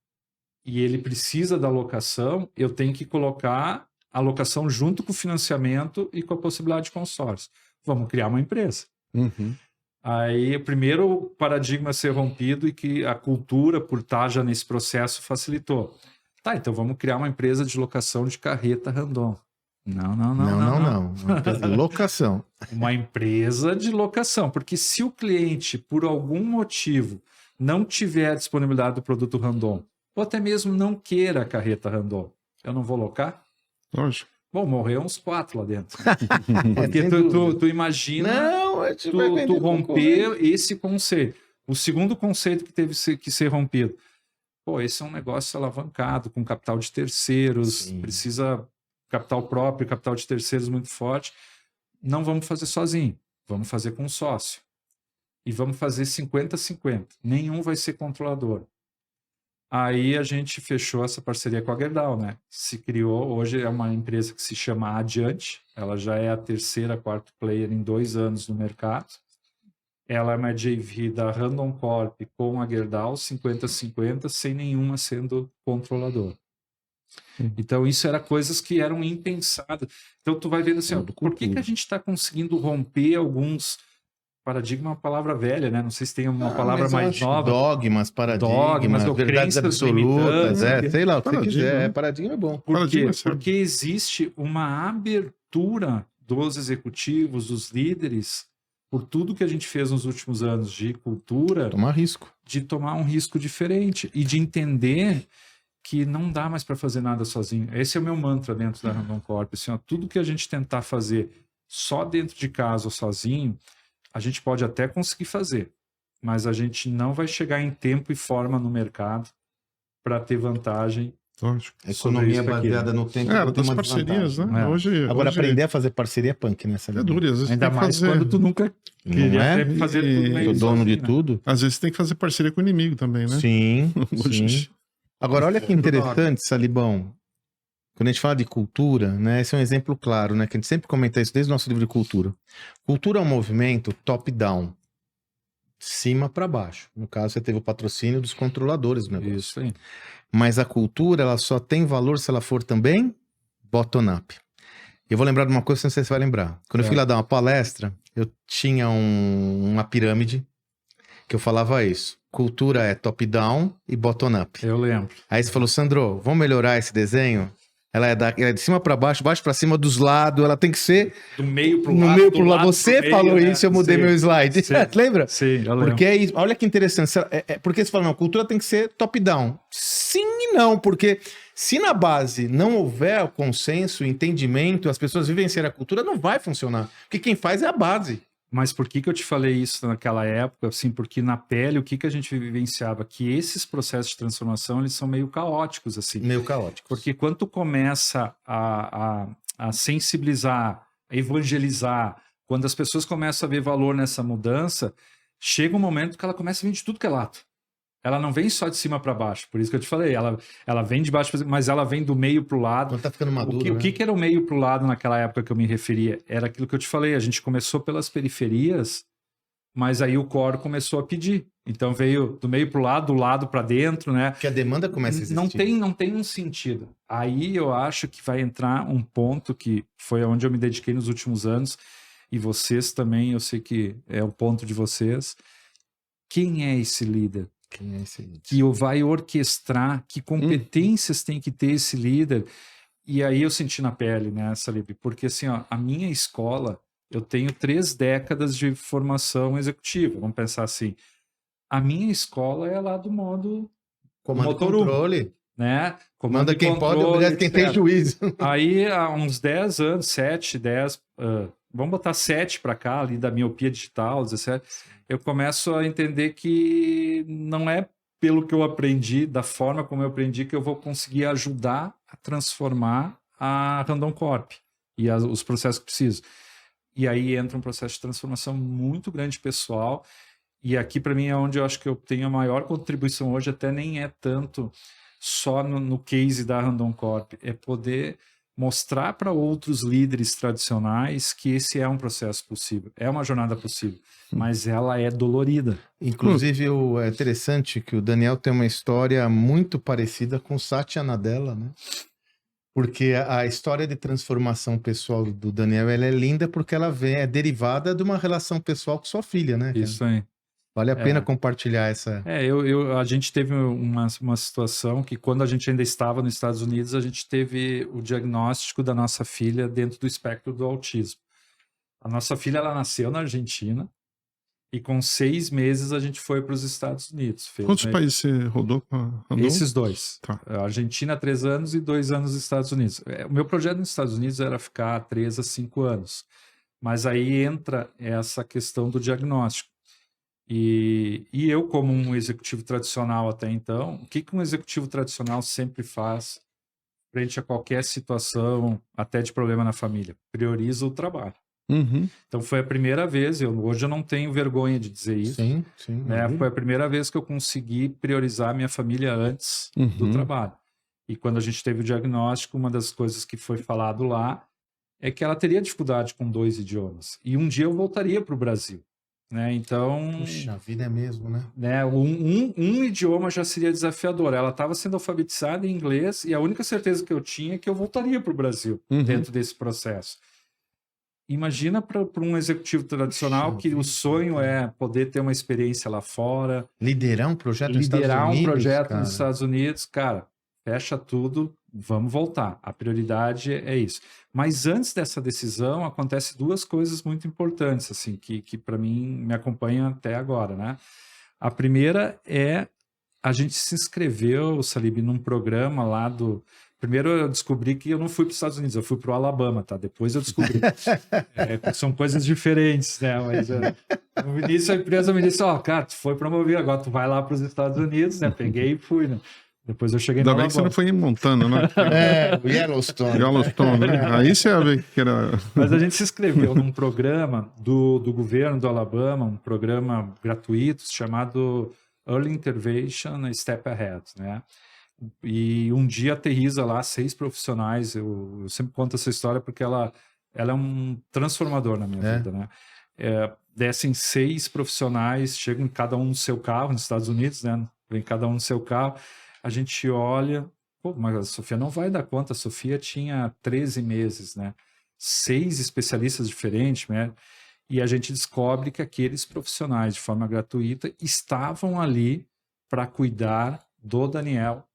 Speaker 1: e ele precisa da locação, eu tenho que colocar a locação junto com o financiamento e com a possibilidade de consórcio. Vamos criar uma empresa. Aí, o primeiro paradigma a ser rompido e que a cultura, por estar já nesse processo, facilitou. Tá, então vamos criar uma empresa de locação de carreta Randon. Não.
Speaker 2: Uma empresa de locação.
Speaker 1: Uma empresa de locação. Porque se o cliente, por algum motivo, não tiver a disponibilidade do produto Randon, ou até mesmo não queira a carreta Randon, eu não vou locar?
Speaker 3: Lógico.
Speaker 1: Bom, morreu uns 4 lá dentro. Porque tu imagina tu romper esse conceito. O segundo conceito que teve que ser rompido. Pô, esse é um negócio alavancado, com capital de terceiros, precisa capital próprio, capital de terceiros muito forte. Não vamos fazer sozinho, vamos fazer com um sócio. E vamos fazer 50-50. Nenhum vai ser controlador. Aí a gente fechou essa parceria com a Gerdau, né? Se criou, hoje é uma empresa que se chama Adiante, ela já é a 3ª, 4º player em 2 anos no mercado. Ela é uma JV da Randon Corp com a Gerdau, 50-50, sem nenhuma sendo controlador. Então, isso era coisas que eram impensadas. Então, tu vai vendo assim, ó, por que a gente está conseguindo romper alguns... Paradigma é uma palavra velha, né? Não sei se tem uma palavra mais nova.
Speaker 2: Dogmas, paradigmas, verdades absolutas, sei lá, o que você quiser. Paradigma é bom.
Speaker 1: Por quê? Porque existe uma abertura dos executivos, dos líderes, por tudo que a gente fez nos últimos anos de cultura, de tomar um risco diferente e de entender que não dá mais para fazer nada sozinho. Esse é o meu mantra dentro da Randon Corp. Assim, ó, tudo que a gente tentar fazer só dentro de casa ou sozinho, a gente pode até conseguir fazer, mas a gente não vai chegar em tempo e forma no mercado para ter vantagem
Speaker 3: Lógico.
Speaker 2: A economia baseada no tempo.
Speaker 3: Era das parcerias, né? Hoje,
Speaker 2: agora, aprender a fazer parceria é punk, né?
Speaker 3: É duro, às vezes
Speaker 1: ainda
Speaker 3: tem que
Speaker 1: mais
Speaker 3: fazer...
Speaker 1: quando tu nunca queria fazer tudo meio
Speaker 2: o dono
Speaker 1: sozinho,
Speaker 2: de tudo.
Speaker 3: Às vezes tem que fazer parceria com o inimigo também, né?
Speaker 2: Sim,
Speaker 3: Hoje-
Speaker 2: sim. Agora, olha que interessante, Salibão. Quando a gente fala de cultura, né? Esse é um exemplo claro, né? Que a gente sempre comenta isso desde o nosso livro de cultura. Cultura é um movimento top-down. Cima para baixo. No caso, você teve o patrocínio dos controladores do negócio.
Speaker 1: Isso aí.
Speaker 2: Mas a cultura, ela só tem valor se ela for também bottom-up. Eu vou lembrar de uma coisa, não sei se você vai lembrar. Quando eu fui lá dar uma palestra, eu tinha uma pirâmide que eu falava isso. Cultura é top-down e bottom-up.
Speaker 1: Eu lembro.
Speaker 2: Aí você falou, Sandro, vamos melhorar esse desenho? Ela é de cima para baixo para cima, dos lados. Ela tem que ser
Speaker 1: do meio pro
Speaker 2: no
Speaker 1: lado.
Speaker 2: meio pro lado. Você
Speaker 1: pro
Speaker 2: falou
Speaker 1: meio,
Speaker 2: isso, eu mudei meu slide. Lembra?
Speaker 1: Sim, eu lembro.
Speaker 2: Porque é isso. Olha que interessante. Porque você fala, não, cultura tem que ser top-down. Sim e não, porque se na base não houver o consenso, o entendimento, as pessoas vivenciarem a cultura, não vai funcionar. Porque quem faz é a base.
Speaker 1: Mas por que eu te falei isso naquela época? Assim, porque na pele, o que a gente vivenciava? Que esses processos de transformação, eles são meio caóticos, assim.
Speaker 2: Meio caótico.
Speaker 1: Porque quando tu começa a sensibilizar, a evangelizar, quando as pessoas começam a ver valor nessa mudança, chega um momento que ela começa a vir de tudo que é lado. Ela não vem só de cima para baixo, por isso que eu te falei, ela vem de baixo, mas ela vem do meio para o lado.
Speaker 2: Quando tá ficando maduro,
Speaker 1: O que era o meio para o lado naquela época que eu me referia? Era aquilo que eu te falei, a gente começou pelas periferias, mas aí o core começou a pedir. Então veio do meio para o lado, do lado para dentro, né?
Speaker 2: Que a demanda começa a existir.
Speaker 1: Não tem um sentido. Aí eu acho que vai entrar um ponto que foi onde eu me dediquei nos últimos anos, e vocês também, eu sei que é o ponto de vocês. Quem é esse líder? Que vai orquestrar, que competências tem que ter esse líder? E aí eu senti na pele, né, Salib? Porque assim, ó, a minha escola, eu tenho 3 décadas de formação executiva, vamos pensar assim. A minha escola é lá do modo
Speaker 2: comando e controle,
Speaker 1: né?
Speaker 2: Comanda quem pode, obrigado quem tem juízo.
Speaker 1: Aí há uns 10 anos, 7, 10, vamos botar 7 para cá, ali da miopia digital, 17, eu começo a entender que não é pelo que eu aprendi, da forma como eu aprendi, que eu vou conseguir ajudar a transformar a Randon Corp e os processos que preciso. E aí entra um processo de transformação muito grande pessoal, e aqui para mim é onde eu acho que eu tenho a maior contribuição hoje, até nem é tanto só no case da Randon Corp, é poder mostrar para outros líderes tradicionais que esse é um processo possível, é uma jornada possível, mas ela é dolorida.
Speaker 2: Inclusive, é interessante que o Daniel tem uma história muito parecida com o Satya Nadella, né? Porque a história de transformação pessoal do Daniel, ela é linda porque ela é derivada de uma relação pessoal com sua filha, né?
Speaker 1: Isso aí.
Speaker 2: Vale a pena compartilhar essa...
Speaker 1: A gente teve uma situação que quando a gente ainda estava nos Estados Unidos, a gente teve o diagnóstico da nossa filha dentro do espectro do autismo. A nossa filha, ela nasceu na Argentina e com 6 meses a gente foi para os Estados Unidos.
Speaker 3: Quantos países você rodou com a Randon?
Speaker 1: Esses 2.
Speaker 3: Tá.
Speaker 1: A Argentina, 3 anos e 2 anos nos Estados Unidos. O meu projeto nos Estados Unidos era ficar 3 a 5 anos. Mas aí entra essa questão do diagnóstico. E eu, como um executivo tradicional até então, o que um executivo tradicional sempre faz frente a qualquer situação, até de problema na família? Prioriza o trabalho.
Speaker 3: Uhum.
Speaker 1: Então foi a primeira vez, hoje eu não tenho vergonha de dizer isso,
Speaker 2: sim,
Speaker 1: né? Foi a primeira vez que eu consegui priorizar minha família antes do trabalho. E quando a gente teve o diagnóstico, uma das coisas que foi falado lá é que ela teria dificuldade com 2 idiomas. E um dia eu voltaria para o Brasil. Né? Então,
Speaker 2: puxa, a vida é mesmo, né?
Speaker 1: Um idioma já seria desafiador. Ela estava sendo alfabetizada em inglês e a única certeza que eu tinha é que eu voltaria para o Brasil dentro desse processo. Imagina para um executivo tradicional que o sonho é poder ter uma experiência lá fora.
Speaker 2: Liderar um projeto nos Estados Unidos,
Speaker 1: nos Estados Unidos, cara, fecha tudo, vamos voltar. A prioridade é isso. Mas antes dessa decisão, acontece 2 coisas muito importantes, assim, que para mim me acompanham até agora, né? A primeira é a gente se inscreveu, Salib, num programa lá do... Primeiro eu descobri que eu não fui para os Estados Unidos, eu fui para o Alabama, tá? Depois eu descobri. São coisas diferentes, né? Mas no início a empresa me disse, cara, tu foi promovido, agora tu vai lá para os Estados Unidos, né? Peguei e fui, né? Depois eu cheguei
Speaker 3: Ainda
Speaker 1: na
Speaker 3: bem que você não
Speaker 1: Alabama.
Speaker 3: foi em Montana, né?
Speaker 2: O Yellowstone.
Speaker 3: Yellowstone, né? Aí você ia ver que era...
Speaker 1: Mas a gente se inscreveu num programa do governo do Alabama, um programa gratuito chamado Early Intervention Step Ahead, né? E um dia aterriza lá 6 profissionais. Eu sempre conto essa história porque ela é um transformador na minha vida, né? Descem 6 profissionais, chegam cada um no seu carro, nos Estados Unidos, né? Vem cada um no seu carro. A gente olha, pô, mas a Sofia não vai dar conta. A Sofia tinha 13 meses, né? 6 especialistas diferentes, né? E a gente descobre que aqueles profissionais, de forma gratuita, estavam ali para cuidar do Daniel,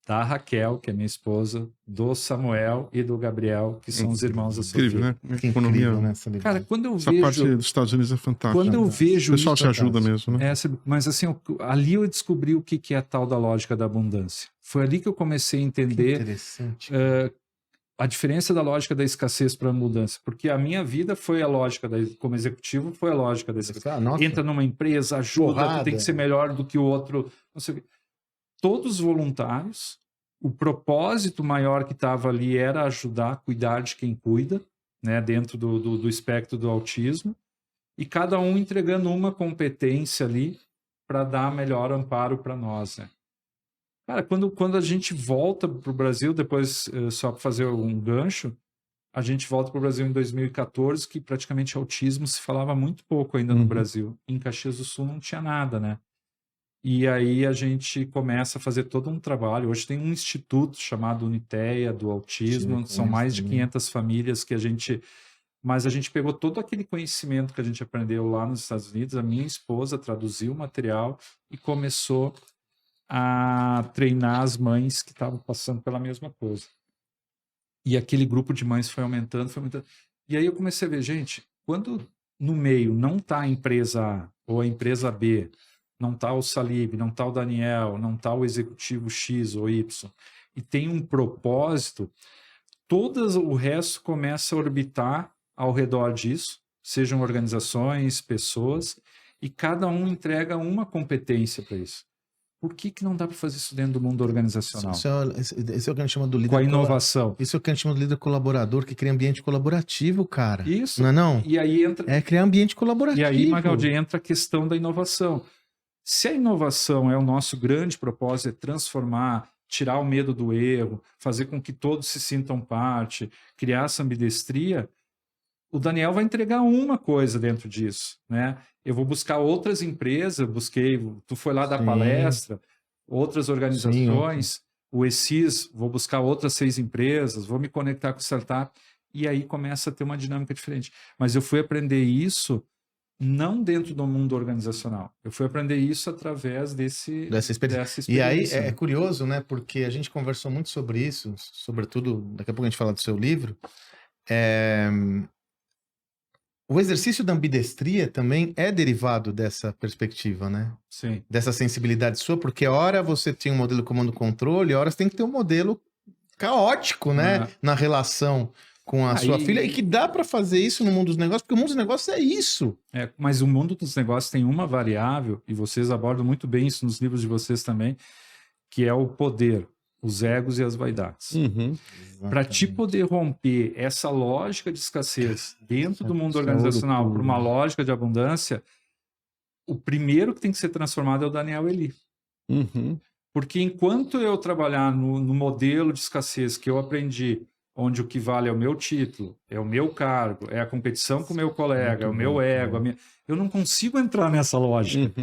Speaker 1: da Raquel, que é minha esposa, do Samuel e do Gabriel, que são os irmãos da Sofia.
Speaker 3: Incrível, né?
Speaker 2: Que
Speaker 3: Economia.
Speaker 2: incrível, né?
Speaker 1: Cara, quando eu
Speaker 3: Essa
Speaker 1: vejo...
Speaker 3: parte dos Estados Unidos é fantástica.
Speaker 1: Quando eu vejo
Speaker 3: o pessoal
Speaker 1: isso,
Speaker 3: se ajuda mesmo, né?
Speaker 1: mas assim, ali eu descobri o que é a tal da lógica da abundância. Foi ali que eu comecei a entender
Speaker 2: Interessante.
Speaker 1: a diferença da lógica da escassez para a abundância. Porque a minha vida foi a lógica, como executivo, foi a lógica da escassez. Entra numa empresa, ajuda, tu tem que ser melhor do que o outro. Não sei o quê. Todos voluntários, o propósito maior que estava ali era ajudar, cuidar de quem cuida, né, dentro do espectro do autismo, e cada um entregando uma competência ali para dar melhor amparo para nós, né? Cara, quando a gente volta para o Brasil, depois, só para fazer um gancho, a gente volta para o Brasil em 2014, que praticamente autismo se falava muito pouco ainda no Brasil. Em Caxias do Sul não tinha nada, né? E aí a gente começa a fazer todo um trabalho. Hoje tem um instituto chamado Unitea do autismo, são mais de 500 famílias que a gente... Mas a gente pegou todo aquele conhecimento que a gente aprendeu lá nos Estados Unidos, a minha esposa traduziu o material e começou a treinar as mães que estavam passando pela mesma coisa. E aquele grupo de mães foi aumentando, foi aumentando. E aí eu comecei a ver, gente, quando no meio não está a empresa A ou a empresa B, não está o Salib, não está o Daniel, não está o executivo X ou Y, e tem um propósito, todo o resto começa a orbitar ao redor disso, sejam organizações, pessoas, e cada um entrega uma competência para isso. Por que não dá para fazer isso dentro do mundo organizacional?
Speaker 2: Esse é o que a gente chama do líder.
Speaker 1: Com a inovação.
Speaker 2: Isso é o que a gente chama do líder colaborador, que cria ambiente colaborativo, cara.
Speaker 1: Isso.
Speaker 2: Não é não?
Speaker 1: E aí entra...
Speaker 2: É criar ambiente colaborativo.
Speaker 1: E aí, Magaldi, entra a questão da inovação. Se a inovação é o nosso grande propósito, é transformar, tirar o medo do erro, fazer com que todos se sintam parte, criar essa ambidestria, o Daniel vai entregar uma coisa dentro disso, né? Eu vou buscar outras empresas, tu foi lá dar palestra, outras organizações, o ESIS, vou buscar outras 6 empresas, vou me conectar com startup, e aí começa a ter uma dinâmica diferente. Mas eu fui aprender isso não dentro do mundo organizacional. Eu fui aprender isso através dessa experiência.
Speaker 2: E aí é curioso, né? Porque a gente conversou muito sobre isso, sobretudo, daqui a pouco a gente fala do seu livro. O exercício da ambidestria também é derivado dessa perspectiva, né?
Speaker 1: Sim.
Speaker 2: Dessa sensibilidade sua, porque hora você tem um modelo comando-controle, hora você tem que ter um modelo caótico, né? Na relação com a sua filha, e que dá para fazer isso no mundo dos negócios, porque o mundo dos negócios é isso.
Speaker 1: Mas o mundo dos negócios tem uma variável, e vocês abordam muito bem isso nos livros de vocês também, que é o poder, os egos e as vaidades. Para te poder romper essa lógica de escassez dentro do mundo organizacional para uma lógica de abundância, o primeiro que tem que ser transformado é o Daniel Eli. Porque enquanto eu trabalhar no modelo de escassez que eu aprendi, onde o que vale é o meu título, é o meu cargo, é a competição com o meu colega, é o meu ego, eu não consigo entrar nessa lógica.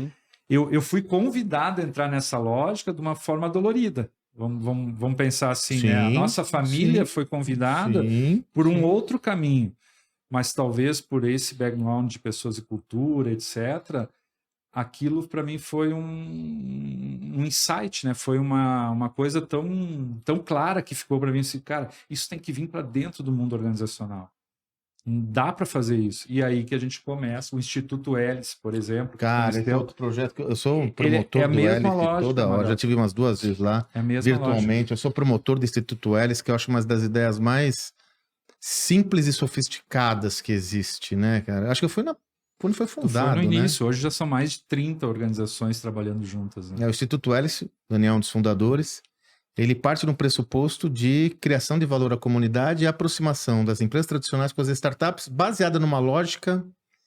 Speaker 1: Eu fui convidado a entrar nessa lógica de uma forma dolorida. Vamos pensar assim, né? A nossa família foi convidada por um outro caminho, mas talvez por esse background de pessoas e cultura, etc., aquilo para mim foi um insight, né? Foi uma coisa tão clara que ficou para mim assim, cara, isso tem que vir para dentro do mundo organizacional. Dá para fazer isso. E aí que a gente começa, o Instituto Hélice, por exemplo.
Speaker 2: Cara, esse é outro projeto que eu sou um promotor do Hélice toda hora. Já tive umas 2 vezes lá, virtualmente. Eu sou promotor do Instituto Hélice, que eu acho uma das ideias mais simples e sofisticadas que existe, né, cara? Acho que eu fui quando foi fundado,
Speaker 1: foi no início,
Speaker 2: né?
Speaker 1: Hoje já são mais de 30 organizações trabalhando juntas. Né?
Speaker 2: O Instituto Hélice, Daniel é um dos fundadores. ele parte de um pressuposto de criação de valor à comunidade e aproximação das empresas tradicionais com as startups, baseada numa lógica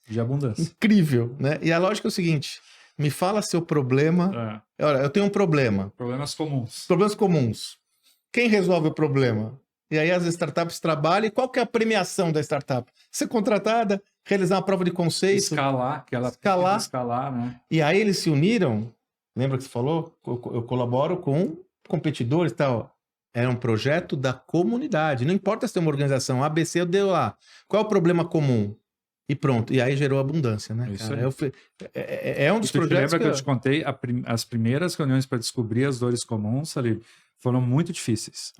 Speaker 1: de abundância.
Speaker 2: Incrível, né? E a lógica é o seguinte: me fala seu problema. Olha, eu tenho um problema.
Speaker 1: Problemas comuns.
Speaker 2: Problemas comuns. Quem resolve o problema? E aí as startups trabalham. E qual que é a premiação da startup? Ser contratada, realizar uma prova de conceito.
Speaker 1: Escalar, que ela escalar, né?
Speaker 2: E aí eles se uniram. Lembra que você falou? Eu colaboro com competidores e tal. Era um projeto da comunidade. Não importa se tem uma organização ABC ou DOA. Qual é o problema comum? E pronto. E aí gerou abundância, né?
Speaker 1: Isso
Speaker 2: cara? É um dos projetos.
Speaker 1: Lembra que eu te contei? As primeiras reuniões para descobrir as dores comuns, ali, foram muito difíceis.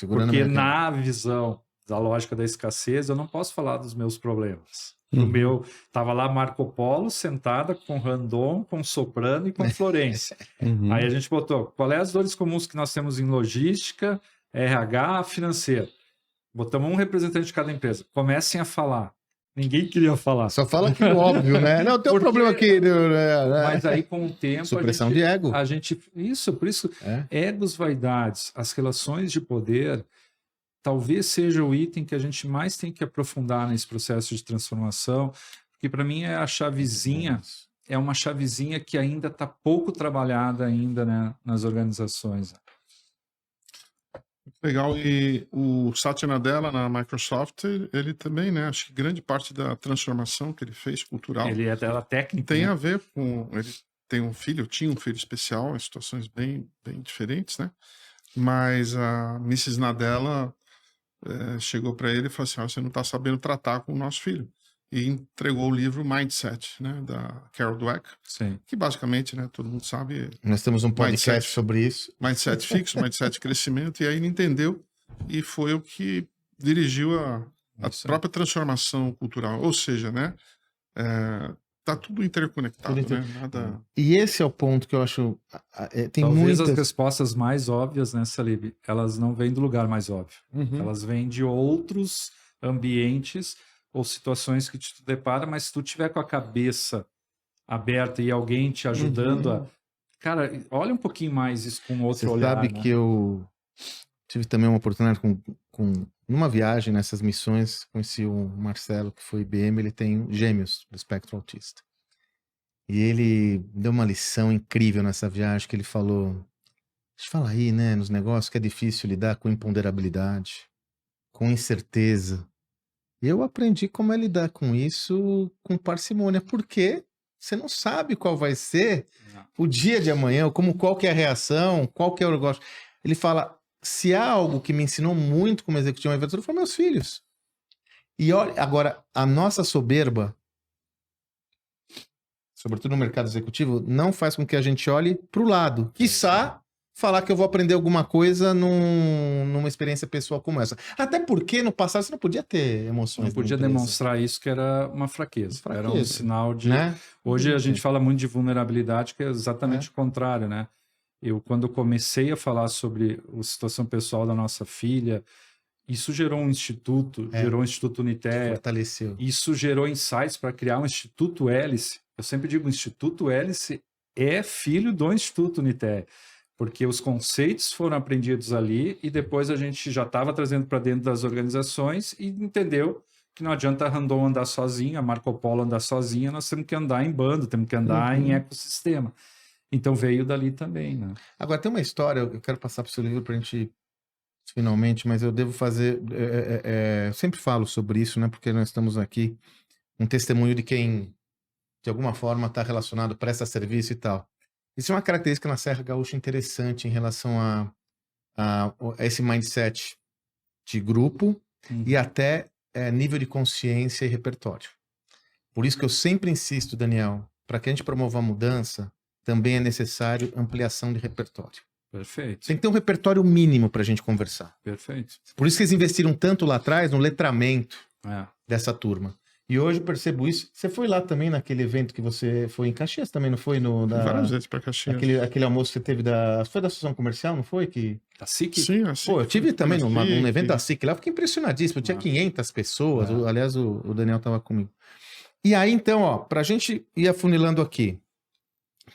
Speaker 1: Porque na visão da lógica da escassez, eu não posso falar dos meus problemas. O meu, tava lá Marco Polo sentada com Randon, com Soprano e com Florência. Aí a gente botou, qual é as dores comuns que nós temos em logística, RH, financeiro. Botamos um representante de cada empresa. Comecem a falar. Ninguém queria falar.
Speaker 2: Só fala aquilo óbvio, né? Não, tem um problema aqui.
Speaker 1: Mas aí, com o tempo...
Speaker 2: Supressão de ego.
Speaker 1: Por isso, egos, vaidades, as relações de poder... talvez seja o item que a gente mais tem que aprofundar nesse processo de transformação, porque para mim é a chavezinha, é uma chavezinha que ainda está pouco trabalhada ainda, né, nas organizações.
Speaker 3: Legal, e o Satya Nadella na Microsoft, ele também, né, acho que grande parte da transformação que ele fez cultural...
Speaker 1: Ele é dela técnica.
Speaker 3: Tem a ver com... Ele tem um filho, tinha um filho especial, em situações bem diferentes, né? Mas a Mrs. Nadella... chegou para ele e falou assim, você não está sabendo tratar com o nosso filho. E entregou o livro Mindset, né, da Carol Dweck.
Speaker 1: Sim.
Speaker 3: Que basicamente, né, todo mundo sabe...
Speaker 2: Nós temos um podcast sobre isso.
Speaker 3: Mindset fixo, Mindset crescimento. E aí ele entendeu e foi o que dirigiu a própria transformação cultural. Ou seja, né, tá tudo interconectado, né? Nada...
Speaker 2: E esse é o ponto que eu acho... Tem
Speaker 1: Talvez
Speaker 2: muitas...
Speaker 1: as respostas mais óbvias, né, Salib, elas não vêm do lugar mais óbvio. Elas vêm de outros ambientes ou situações que te depara, mas se tu tiver com a cabeça aberta e alguém te ajudando a... Cara, olha um pouquinho mais isso com outro olhar.
Speaker 2: Você sabe, né? Que eu tive também uma oportunidade numa viagem nessas missões, conheci o Marcelo, que foi IBM, ele tem gêmeos do espectro autista. E ele deu uma lição incrível nessa viagem, que ele falou, a gente fala aí, né, nos negócios, que é difícil lidar com imponderabilidade, com incerteza. E eu aprendi como é lidar com isso com parcimônia, porque você não sabe qual vai ser o dia de amanhã, qual que é a reação, qual que é o negócio. Ele fala, se há algo que me ensinou muito como executivo, foram meus filhos. E olha, agora, a nossa soberba, sobretudo no mercado executivo, não faz com que a gente olhe para o lado. Quiçá falar que eu vou aprender alguma coisa numa experiência pessoal como essa. Até porque no passado você não podia ter emoções.
Speaker 1: Não podia demonstrar isso, que era uma fraqueza. Era um sinal de... Né? Hoje a gente fala muito de vulnerabilidade, que é exatamente o contrário, né? Quando eu comecei a falar sobre a situação pessoal da nossa filha, isso gerou um instituto, gerou um Instituto Unitea.
Speaker 2: Fortaleceu.
Speaker 1: Isso gerou insights para criar um Instituto Hélice. Eu sempre digo, o Instituto Hélice é filho do Instituto Unitea, porque os conceitos foram aprendidos ali e depois a gente já estava trazendo para dentro das organizações e entendeu que não adianta a Randon andar sozinha, a Marco Polo andar sozinha, nós temos que andar em bando, temos que andar em ecossistema. Então veio dali também, né?
Speaker 2: Agora tem uma história, eu quero passar para o seu livro para a gente finalmente, mas eu devo fazer, eu sempre falo sobre isso, né? Porque nós estamos aqui, um testemunho de quem de alguma forma está relacionado, presta serviço e tal. Isso é uma característica na Serra Gaúcha interessante em relação a esse mindset de grupo e até nível de consciência e repertório. Por isso que eu sempre insisto, Daniel, para que a gente promova a mudança, também é necessário ampliação de repertório.
Speaker 1: Perfeito.
Speaker 2: Tem que ter um repertório mínimo para a gente conversar.
Speaker 1: Perfeito.
Speaker 2: Por isso que eles investiram tanto lá atrás no letramento dessa turma. E hoje eu percebo isso. Você foi lá também naquele evento que você foi em Caxias também, não foi?
Speaker 3: Várias vezes para Caxias.
Speaker 2: Aquele almoço que você teve foi da Associação Comercial, não foi?
Speaker 1: Da SIC?
Speaker 3: Sim, a SIC.
Speaker 2: Pô, eu tive também num evento da SIC lá, fiquei impressionadíssimo. Eu tinha 500 pessoas, aliás, o Daniel estava comigo. E aí, então, ó, pra gente ir afunilando aqui,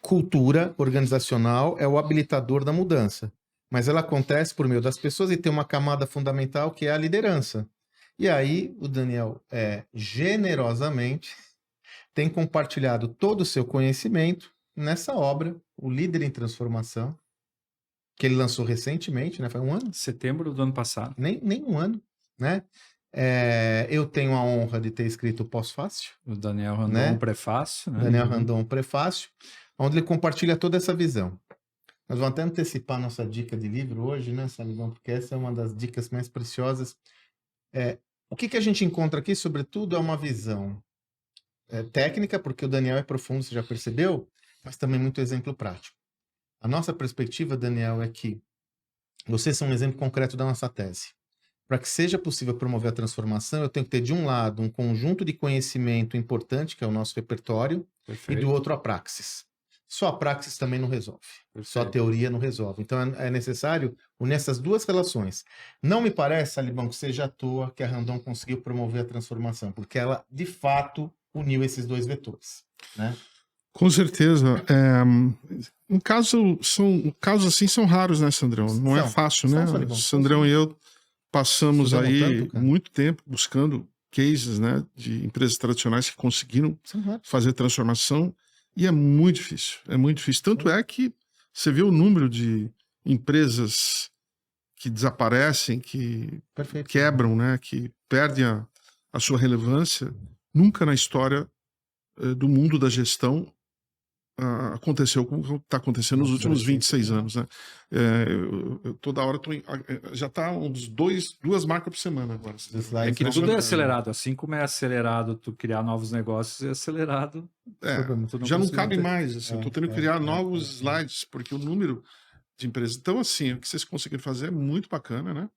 Speaker 2: cultura organizacional é o habilitador da mudança. mas ela acontece por meio das pessoas e tem uma camada fundamental que é a liderança. E aí o Daniel generosamente tem compartilhado todo o seu conhecimento nessa obra, O Líder em Transformação, que ele lançou recentemente, né? Foi um ano?
Speaker 1: Setembro do ano passado.
Speaker 2: Nem um ano, né? Eu tenho a honra de ter escrito o pós-fácil.
Speaker 1: O Daniel Randon,
Speaker 2: né?
Speaker 1: prefácio. Né?
Speaker 2: Daniel Randon, prefácio, onde ele compartilha toda essa visão. Nós vamos até antecipar nossa dica de livro hoje, né, Salivão? Porque essa é uma das dicas mais preciosas. O que a gente encontra aqui, sobretudo, é uma visão técnica, porque o Daniel é profundo, você já percebeu, mas também muito exemplo prático. A nossa perspectiva, Daniel, é que vocês são um exemplo concreto da nossa tese. Para que seja possível promover a transformação, eu tenho que ter, de um lado, um conjunto de conhecimento importante, que é o nosso repertório,
Speaker 1: Perfeito.
Speaker 2: e do outro, a praxis. Só a praxis também não resolve.
Speaker 1: Perfeito.
Speaker 2: Só a teoria não resolve. Então, é necessário unir essas duas relações. Não me parece, Salibão, que seja à toa que a Randon conseguiu promover a transformação, porque ela, de fato, uniu esses dois vetores, né?
Speaker 3: Com certeza. Casos assim são raros, né, Sandrão? Não é fácil, né? Sandrão e eu passamos aí muito tempo buscando cases, né, de empresas tradicionais que conseguiram fazer transformação e é muito difícil. É muito difícil. Tanto é que você vê o número de empresas que desaparecem, que quebram, né, que perdem a sua relevância. Nunca na história do mundo da gestão aconteceu como está acontecendo nos últimos 26 anos, né? Eu toda hora já está duas marcas por semana agora.
Speaker 1: É que tudo é acelerado, assim como é acelerado tu criar novos negócios, é acelerado.
Speaker 3: Já não cabe mais, assim, eu estou tendo que criar novos slides, porque o número de empresas. Então, assim, o que vocês conseguiram fazer é muito bacana, né?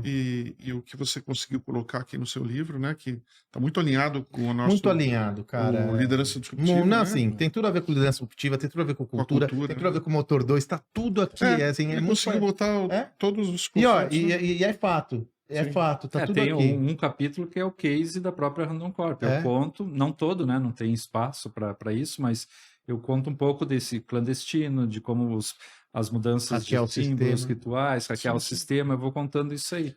Speaker 3: E o que você conseguiu colocar aqui no seu livro, né? Que está muito alinhado com o nosso...
Speaker 2: Muito alinhado, cara.
Speaker 3: Liderança disruptiva.
Speaker 2: Não,
Speaker 3: né?
Speaker 2: assim, tem tudo a ver com liderança disruptiva, tem tudo a ver com cultura, tem tudo a ver com motor 2, está tudo aqui.
Speaker 3: Ele conseguiu botar todos os conceitos.
Speaker 2: E é fato. Fato, tá tudo
Speaker 1: tem
Speaker 2: aqui.
Speaker 1: um capítulo que é o case da própria Randon Corp. Eu conto, não todo, né? Não tem espaço para isso, mas eu conto um pouco desse clandestino, de como as mudanças de símbolos rituais, hackear o sistema, eu vou contando isso aí.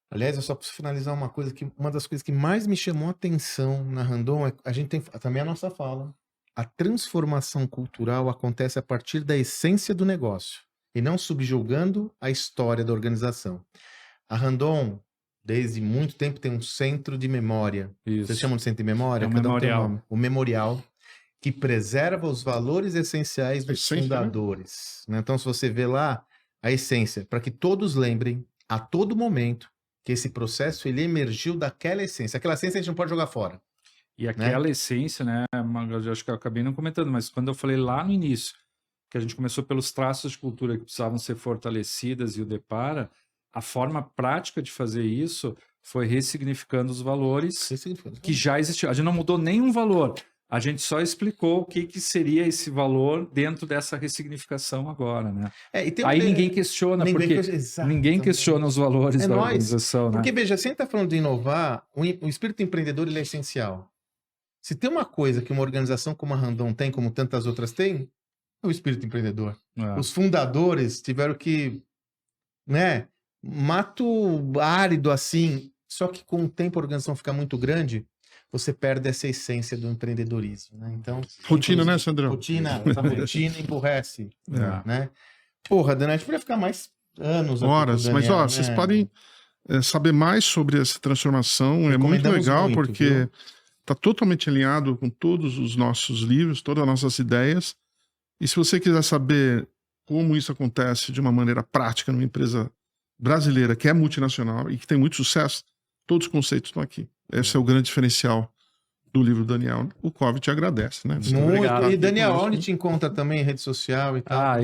Speaker 2: Aliás, eu só preciso finalizar uma coisa que uma das coisas que mais me chamou a atenção na Randon a gente tem também a nossa fala. A transformação cultural acontece a partir da essência do negócio e não subjugando a história da organização. A Randon, desde muito tempo, tem um centro de memória.
Speaker 1: Isso.
Speaker 2: Vocês chamam de centro de memória?
Speaker 1: É um memorial.
Speaker 2: Tem o memorial, que preserva os valores essenciais dos fundadores. Né? Então, se você vê lá a essência, para que todos lembrem, a todo momento, que esse processo ele emergiu daquela essência. Aquela essência a gente não pode jogar fora.
Speaker 1: E aquela essência, né? Eu acho que eu acabei não comentando, mas quando eu falei lá no início, que a gente começou pelos traços de cultura que precisavam ser fortalecidas e o Depara, a forma prática de fazer isso foi ressignificando os valores que já existiam. A gente não mudou nenhum valor. A gente só explicou o que seria esse valor dentro dessa ressignificação agora, né? Aí ninguém questiona, porque ninguém questiona os valores da organização, né?
Speaker 2: Porque, veja, se a gente está falando de inovar, o espírito empreendedor ele é essencial. Se tem uma coisa que uma organização como a Randon tem, como tantas outras têm, é o espírito empreendedor. Os fundadores tiveram que, né, mato árido assim, só que com o tempo a organização fica muito grande, você perde essa essência do empreendedorismo, né? Então,
Speaker 3: rotina, né, Sandrão?
Speaker 2: Rotina emburrece, né? Porra, Daniel, a gente podia ficar mais anos
Speaker 3: horas, mas ó, vocês podem saber mais sobre essa transformação, é muito legal, porque está totalmente alinhado com todos os nossos livros, todas as nossas ideias, e se você quiser saber como isso acontece de uma maneira prática numa empresa brasileira que é multinacional e que tem muito sucesso, todos os conceitos estão aqui. Esse é o grande diferencial do livro do Daniel. O Covid te agradece, né?
Speaker 2: Muito obrigado. E Daniel, onde te encontra também em rede social e tal?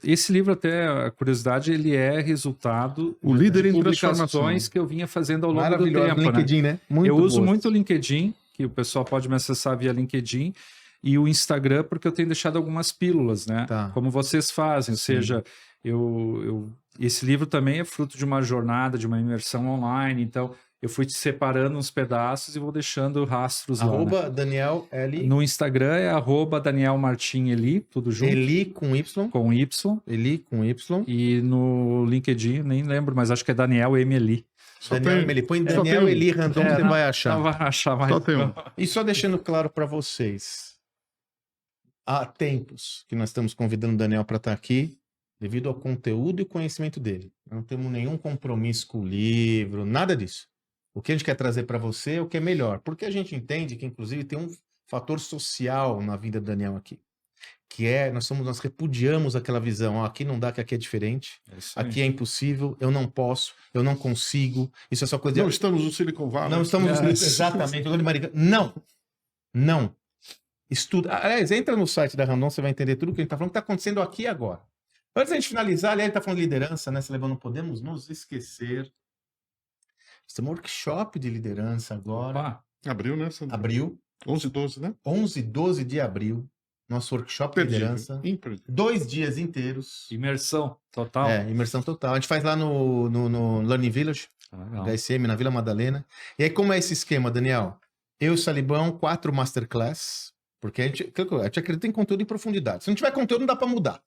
Speaker 1: Esse livro, até a curiosidade, ele é resultado
Speaker 3: o líder
Speaker 1: de
Speaker 3: em
Speaker 1: publicações que eu vinha fazendo ao longo do tempo.
Speaker 2: LinkedIn, né?
Speaker 1: Eu uso muito o LinkedIn, que o pessoal pode me acessar via LinkedIn, e o Instagram, porque eu tenho deixado algumas pílulas, né? Como vocês fazem, ou seja, esse livro também é fruto de uma jornada, de uma imersão online, então eu fui te separando uns pedaços e vou deixando rastros lá.
Speaker 2: Arroba Daniel L.
Speaker 1: No Instagram é arroba Daniel Martim Eli, tudo junto.
Speaker 2: Eli com Y.
Speaker 1: Com Y.
Speaker 2: Eli com Y.
Speaker 1: E no LinkedIn, nem lembro, mas acho que é Daniel M. Eli.
Speaker 2: Daniel M. Eli. Põe Daniel Eli Randon, você vai achar.
Speaker 1: Vai achar mais.
Speaker 2: E só deixando claro para vocês, há tempos que nós estamos convidando o Daniel para estar aqui, devido ao conteúdo e conhecimento dele. Não temos nenhum compromisso com o livro, nada disso. O que a gente quer trazer para você é o que é melhor, porque a gente entende que, inclusive, tem um fator social na vida do Daniel aqui, que é, nós repudiamos aquela visão, ó, aqui não dá, que aqui é diferente, aqui é impossível, eu não posso, eu não consigo, isso é só coisa...
Speaker 3: Não estamos no Silicon Valley.
Speaker 2: Não estamos no Silicon exatamente, não. Estuda. Aliás, entra no site da Randon, você vai entender tudo o que a gente está falando, que está acontecendo aqui e agora. Antes da gente finalizar, aliás, ele está falando de liderança, né? Não podemos nos esquecer. Nós temos um workshop de liderança agora.
Speaker 1: Opa.
Speaker 3: Abril, né?
Speaker 2: Abril.
Speaker 3: 11 e 12, né?
Speaker 2: 11 e 12 de abril. Nosso workshop de liderança. 2 dias inteiros.
Speaker 1: Imersão total.
Speaker 2: Imersão total. A gente faz lá no Learning Village, HSM, na Vila Madalena. E aí, como é esse esquema, Daniel? Eu e o Salibão, 4 masterclass, porque a gente acredita em conteúdo em profundidade. Se não tiver conteúdo, não dá para mudar.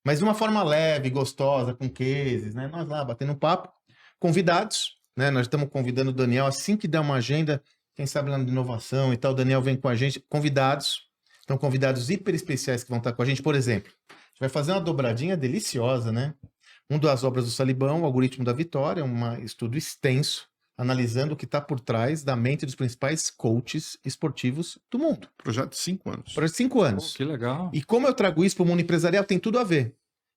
Speaker 2: Mas de uma forma leve, gostosa, com cases, né? Nós lá, batendo papo. Convidados, né? Nós estamos convidando o Daniel, assim que der uma agenda, quem sabe lá de inovação e tal, o Daniel vem com a gente. Convidados, então convidados hiper especiais que vão estar com a gente. Por exemplo, a gente vai fazer uma dobradinha deliciosa, né? Uma das obras do Salibão, o Algoritmo da Vitória, um estudo extenso, analisando o que está por trás da mente dos principais coaches esportivos do mundo.
Speaker 3: Projeto de 5 anos.
Speaker 2: Projeto de 5 anos.
Speaker 1: Que legal.
Speaker 2: E como eu trago isso para o mundo empresarial, tem tudo a ver.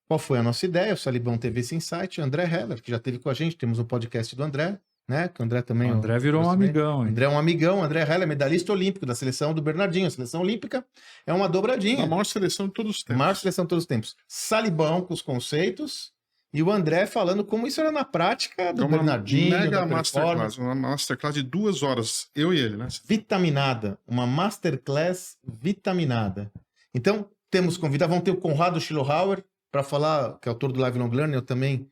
Speaker 2: Qual foi a nossa ideia? O Salibão teve esse insight, André Heller, que já esteve com a gente, temos um podcast do André, né? Que o André também...
Speaker 1: O André virou um amigão, hein?
Speaker 2: André é um amigão, André Heller, medalhista olímpico da seleção do Bernardinho. A seleção olímpica é uma dobradinha.
Speaker 3: A maior seleção de todos os tempos.
Speaker 2: A maior seleção de todos os tempos. Salibão com os conceitos e o André falando como isso era na prática do Bernardinho.
Speaker 3: Mega masterclass, uma masterclass de 2 horas, eu e ele, né?
Speaker 2: Vitaminada, uma masterclass vitaminada. Então, temos convidado, vamos ter o Conrado Schillohauer para falar, que é autor do Lifelong Learning, eu também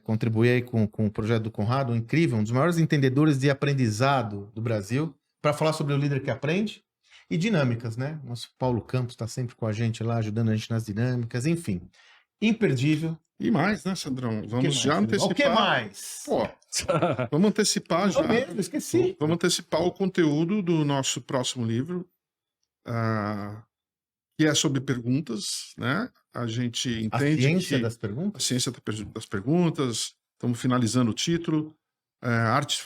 Speaker 2: contribuí aí com o projeto do Conrado, incrível, um dos maiores entendedores de aprendizado do Brasil, para falar sobre o líder que aprende e dinâmicas, né? Nosso Paulo Campos está sempre com a gente lá, ajudando a gente nas dinâmicas, enfim. Imperdível.
Speaker 3: E mais, né, Sandrão? Vamos já antecipar.
Speaker 2: O que mais?
Speaker 3: Pô, vamos antecipar já.
Speaker 2: Mesmo, esqueci.
Speaker 3: Vamos antecipar o conteúdo do nosso próximo livro, que é sobre perguntas, né? A gente entende
Speaker 2: a ciência das perguntas?
Speaker 3: A ciência das perguntas. Estamos finalizando o título. A arte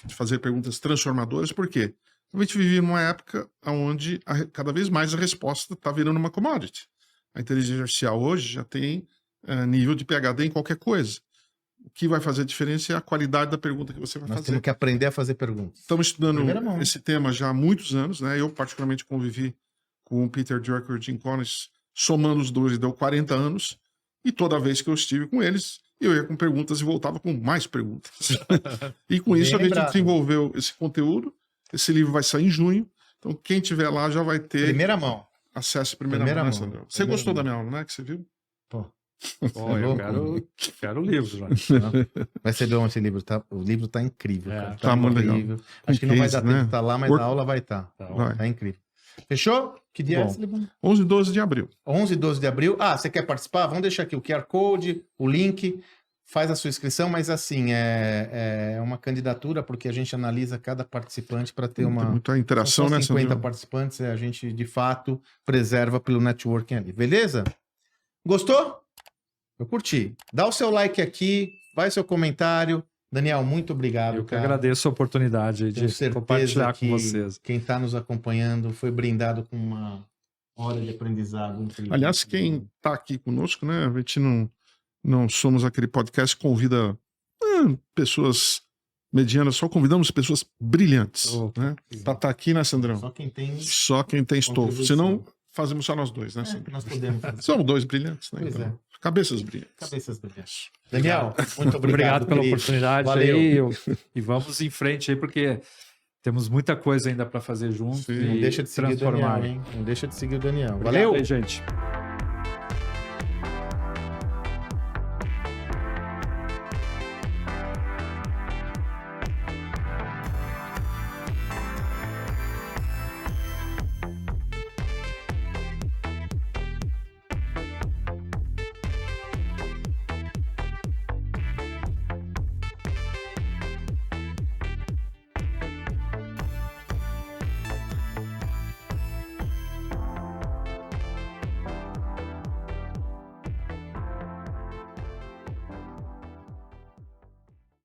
Speaker 3: de fazer perguntas transformadoras. Por quê? A gente vive numa época onde cada vez mais a resposta está virando uma commodity. A inteligência artificial hoje já tem nível de PhD em qualquer coisa. O que vai fazer a diferença é a qualidade da pergunta que você vai fazer.
Speaker 2: Nós temos que aprender a fazer perguntas.
Speaker 3: Estamos estudando esse tema já há muitos anos, né? Eu, particularmente, convivi com o Peter Drucker e o Jim Collins, somando os dois, deu 40 anos. E toda vez que eu estive com eles, eu ia com perguntas e voltava com mais perguntas. E com isso a gente desenvolveu esse conteúdo. Esse livro vai sair em junho. Então, quem tiver lá já vai ter...
Speaker 2: Primeira mão.
Speaker 3: Acesso em primeira mão, Sandro. Você gostou da minha aula, né? Que você viu?
Speaker 2: Pô,
Speaker 1: eu quero o livro.
Speaker 2: Vai ser bom esse livro, tá? O livro tá incrível. Cara.
Speaker 3: Tá muito legal.
Speaker 2: Acho que não vai dar tempo de estar lá, mas a aula vai estar. Tá incrível. Fechou? Que dia é esse, Libão?
Speaker 3: 11 e 12 de abril.
Speaker 2: 11 e 12 de abril. Você quer participar? Vamos deixar aqui o QR Code, o link. Faz a sua inscrição, mas assim, é uma candidatura, porque a gente analisa cada participante para ter
Speaker 3: muita interação,
Speaker 2: né? 50
Speaker 3: Sandro?
Speaker 2: participantes, a gente de fato preserva pelo networking ali. Beleza? Gostou? Eu curti. Dá o seu like aqui, vai seu comentário. Daniel, muito obrigado.
Speaker 1: Eu que agradeço a oportunidade de compartilhar com vocês.
Speaker 2: Quem está nos acompanhando foi brindado com uma hora de aprendizado incrível.
Speaker 3: Aliás, quem está aqui conosco, né? A gente não somos aquele podcast que convida pessoas medianas, só convidamos pessoas brilhantes. Né? Para estar aqui, né, Sandrão?
Speaker 2: Só quem tem
Speaker 3: estofo. Senão, fazemos só nós dois, né, Sandrão?
Speaker 2: Nós podemos fazer.
Speaker 3: Somos 2 brilhantes, né?
Speaker 2: Pois
Speaker 3: então, cabeças brilhantes.
Speaker 2: Cabeças brilhantes. Daniel, muito
Speaker 1: obrigado pela oportunidade.
Speaker 2: Valeu.
Speaker 1: Aí, e vamos em frente aí, porque temos muita coisa ainda para fazer junto.
Speaker 2: Não deixa de seguir o Daniel, hein? Não deixa de seguir o Daniel.
Speaker 1: Valeu, gente.